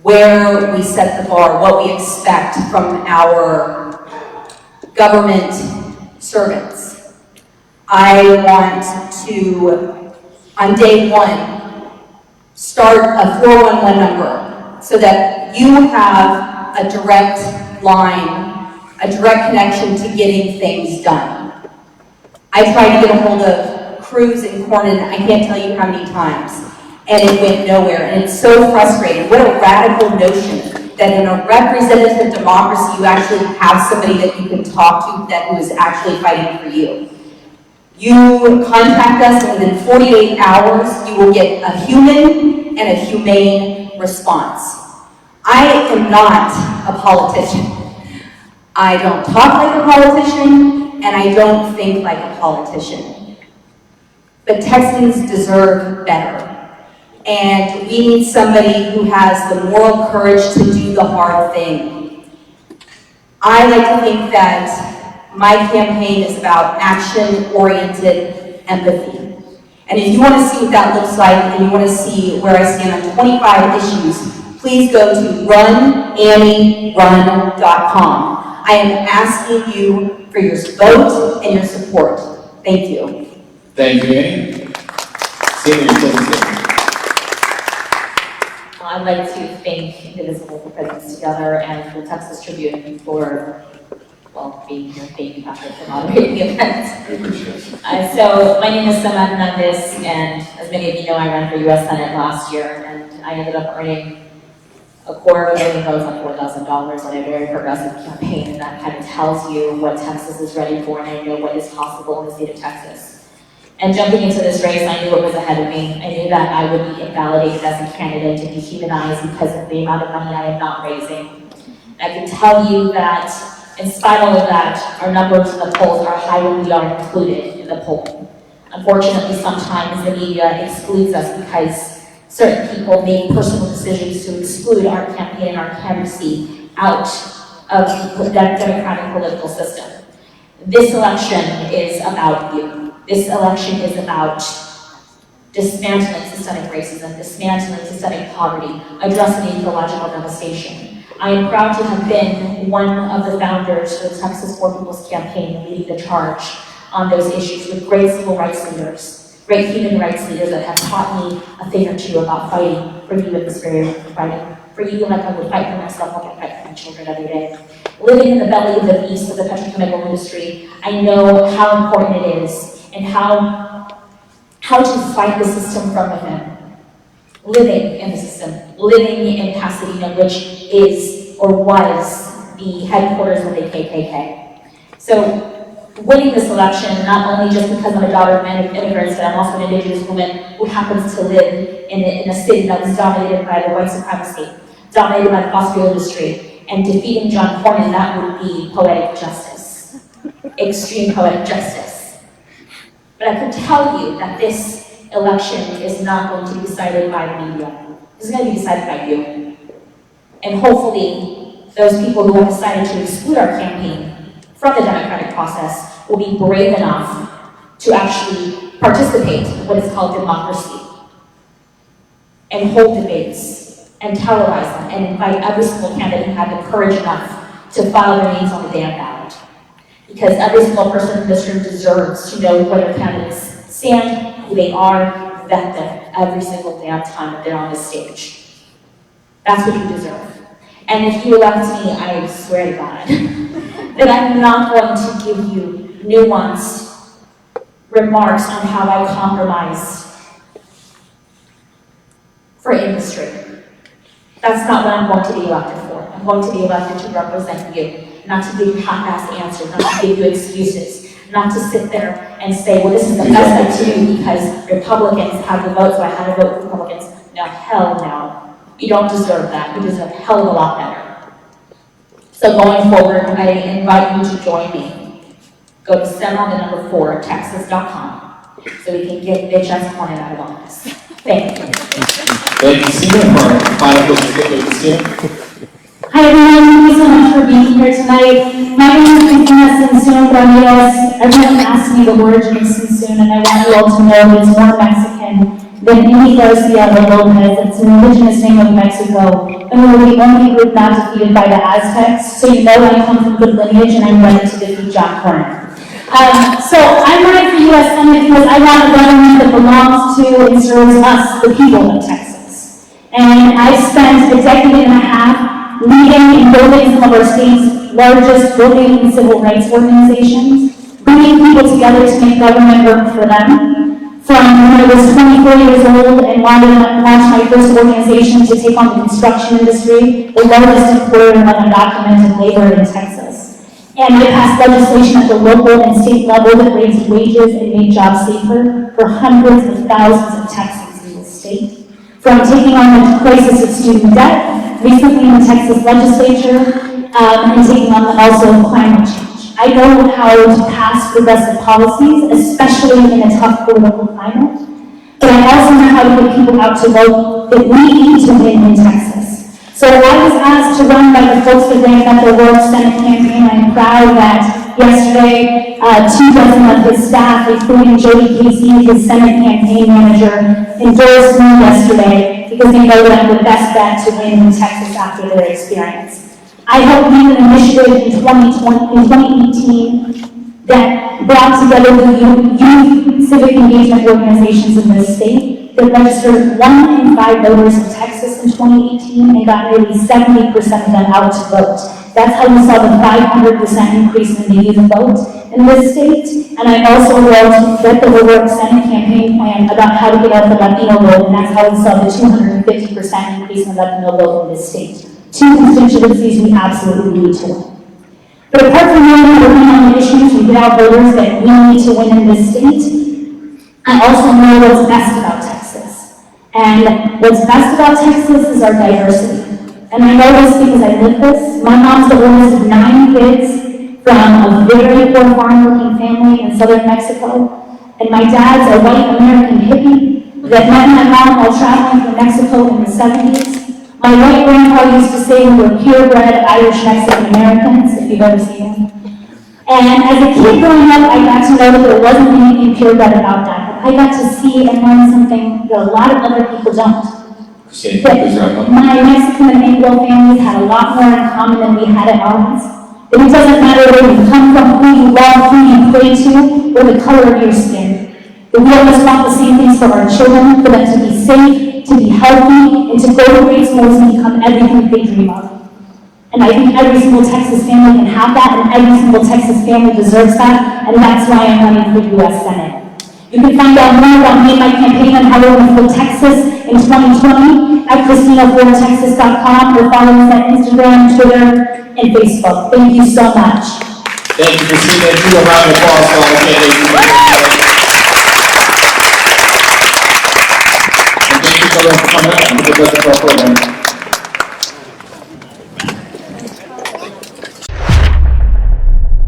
where we set the bar, what we expect from our government servants. I want to, on day one, start a 411 number so that you have a direct line, a direct connection to getting things done. I tried to get a hold of Cruz and Cornyn, I can't tell you how many times, and it went nowhere, and it's so frustrating. What a radical notion that in a representative democracy you actually have somebody that you can talk to that who is actually fighting for you. You contact us, and within 48 hours you will get a human and a humane response. I am not a politician. I don't talk like a politician, and I don't think like a politician. But Texans deserve better. And we need somebody who has the moral courage to do the hard thing. I like to think that my campaign is about action-oriented empathy. And if you want to see what that looks like, and you want to see where I stand on 25 issues, please go to runannierun.com. I am asking you for your vote and your support. Thank you. Thank you, Annie. Senior, your closing statement. I'd like to thank Indivisible for putting this together and the Texas Tribune for, well, being here. Thank you, Patrick, for moderating the event. I appreciate it. So my name is Sema Hernandez, and as many of you know, I ran for U.S. Senate last year, and I ended up earning $250,000 votes on $4,000 on a very progressive campaign, and that kind of tells you what Texas is ready for, and I know what is possible in the state of Texas. And jumping into this race, I knew what was ahead of me. I knew that I would be invalidated as a candidate and dehumanized because of the amount of money I am not raising. And I can tell you that, in spite of all of that, our numbers in the polls are high when we are included in the poll. Unfortunately, sometimes the media excludes us because certain people make personal decisions to exclude our campaign and our candidacy out of the democratic political system. This election is about you. This election is about dismantling systemic racism, dismantling systemic poverty, addressing ecological devastation. I am proud to have been one of the founders of the Texas For People's campaign, leading the charge on those issues with great civil rights leaders, great human rights leaders that have taught me a thing or two about fighting for you in this very fighting for you like I would fight for myself, like I fight for my children every day. Living in the belly of the beast of the petrochemical industry, I know how important it is and how to fight the system from within. Living in the system, living in Pasadena, which is or was the headquarters of the KKK. So winning this election, not only just because I'm a daughter of immigrants, but I'm also an Indigenous woman who happens to live in a city that was dominated by the white supremacy, dominated by the fossil fuel industry, and defeating John Cornyn, that would be poetic justice, extreme poetic justice. But I can tell you that this election is not going to be decided by the media. It's going to be decided by you. And hopefully, those people who have decided to exclude our campaign from the democratic process will be brave enough to actually participate in what is called democracy and hold debates and televise them and invite every single candidate who had the courage enough to file their names on the damn ballot. because every single person in this room deserves to know where their candidates stand, who they are, vet them every single damn time that they're on this stage. That's what you deserve. And if you elect me, I swear to God, that I'm not going to give you nuanced remarks on how I compromised for industry. That's not what I'm going to be elected for. I'm going to be elected to represent you, not to give you half-assed answers, not to give you excuses, not to sit there and say, well, this is the best I can do because Republicans have the vote, so I had to vote for Republicans. No, hell no. You don't deserve that. You deserve a hell of a lot better. So going forward, I invite you to join me. Go to Sema4Texas.com so we can get bitch ass cornered out of office. Thank you. Thank you, Cristina, for our final question. Cristina? Hi everyone, thank you so much for being here tonight. My name is Cristina Tzintzun Ramirez. Everyone asked me the origin of Tzintzun, and I want you all to know it's more Mexican than Annie Garcia or Lopez. It's an indigenous name of Mexico, and we were the only group not defeated by the Aztecs, so you know I come from good lineage and I'm ready to defeat John Cornyn. So I'm running for U.S. Senate because I want a government that belongs to and serves us, the people of Texas. And I've spent a decade and a half leading and building some of our state's largest voting and civil rights organizations, bringing people together to make government work for them. From when I was 24 years old and wanted to launch my first organization to take on the construction industry, the largest employer of undocumented labor in Texas. And I passed legislation at the local and state level that raised wages and made jobs safer for hundreds of thousands of Texans in this state. From taking on the crisis of student debt, recently in the Texas legislature, and taking on also climate change. I know how to pass progressive policies, especially in a tough political climate, but I also know how to get people out to vote that we need to win in Texas. So I was asked to run by the folks that ran Metro World Senate campaign. I'm proud that yesterday, 2 dozen of his staff, including Jody Casey, his Senate campaign manager, endorsed me yesterday because they know that I'm the best bet to win in Texas after their experience. I helped lead an initiative in 2018 that brought together the youth civic engagement organizations in this state that registered 1 in 5 voters in Texas in 2018 and got nearly 70% of them out to vote. That's how we saw the 500% increase in the youth vote in this state. And I also wrote the Lillygrove Senate campaign plan about how to get out the Latino vote, and that's how we saw the 250% increase in the Latino vote in this state. 2 constituencies we absolutely need to win. But apart from really working on the issues to get out voters that we need to win in this state, I also know what's best about Texas. And what's best about Texas is our diversity. And I know this because I live this. My mom's the oldest of 9 kids from a very poor farm-working family in southern Mexico. And my dad's a white American hippie that met my mom while traveling from Mexico in the 70s. My white grandpa used to say we were purebred Irish Mexican Americans, if you've ever seen him. And as a kid growing up, I got to know that there wasn't anything purebred about that. But I got to see and learn something that a lot of other people don't. That my Mexican and Anglo families had a lot more in common than we had at ours. That it doesn't matter where you come from, who you love, who you pray to, or the color of your skin. That we always want the same things for our children, for them to be safe, to be healthy, and to go to great schools and become everything they dream of. And I think every single Texas family can have that, and every single Texas family deserves that, and that's why I'm running for U.S. Senate. You can find out more about me and my campaign on how we're going to fill Texas in 2020 at CristinaTzintzunRamirez.com, or follow us on Instagram, Twitter, and Facebook. Thank you so much. Thank you, Cristina. Give a round of applause for all the candidates. And thank you for coming out and for the program.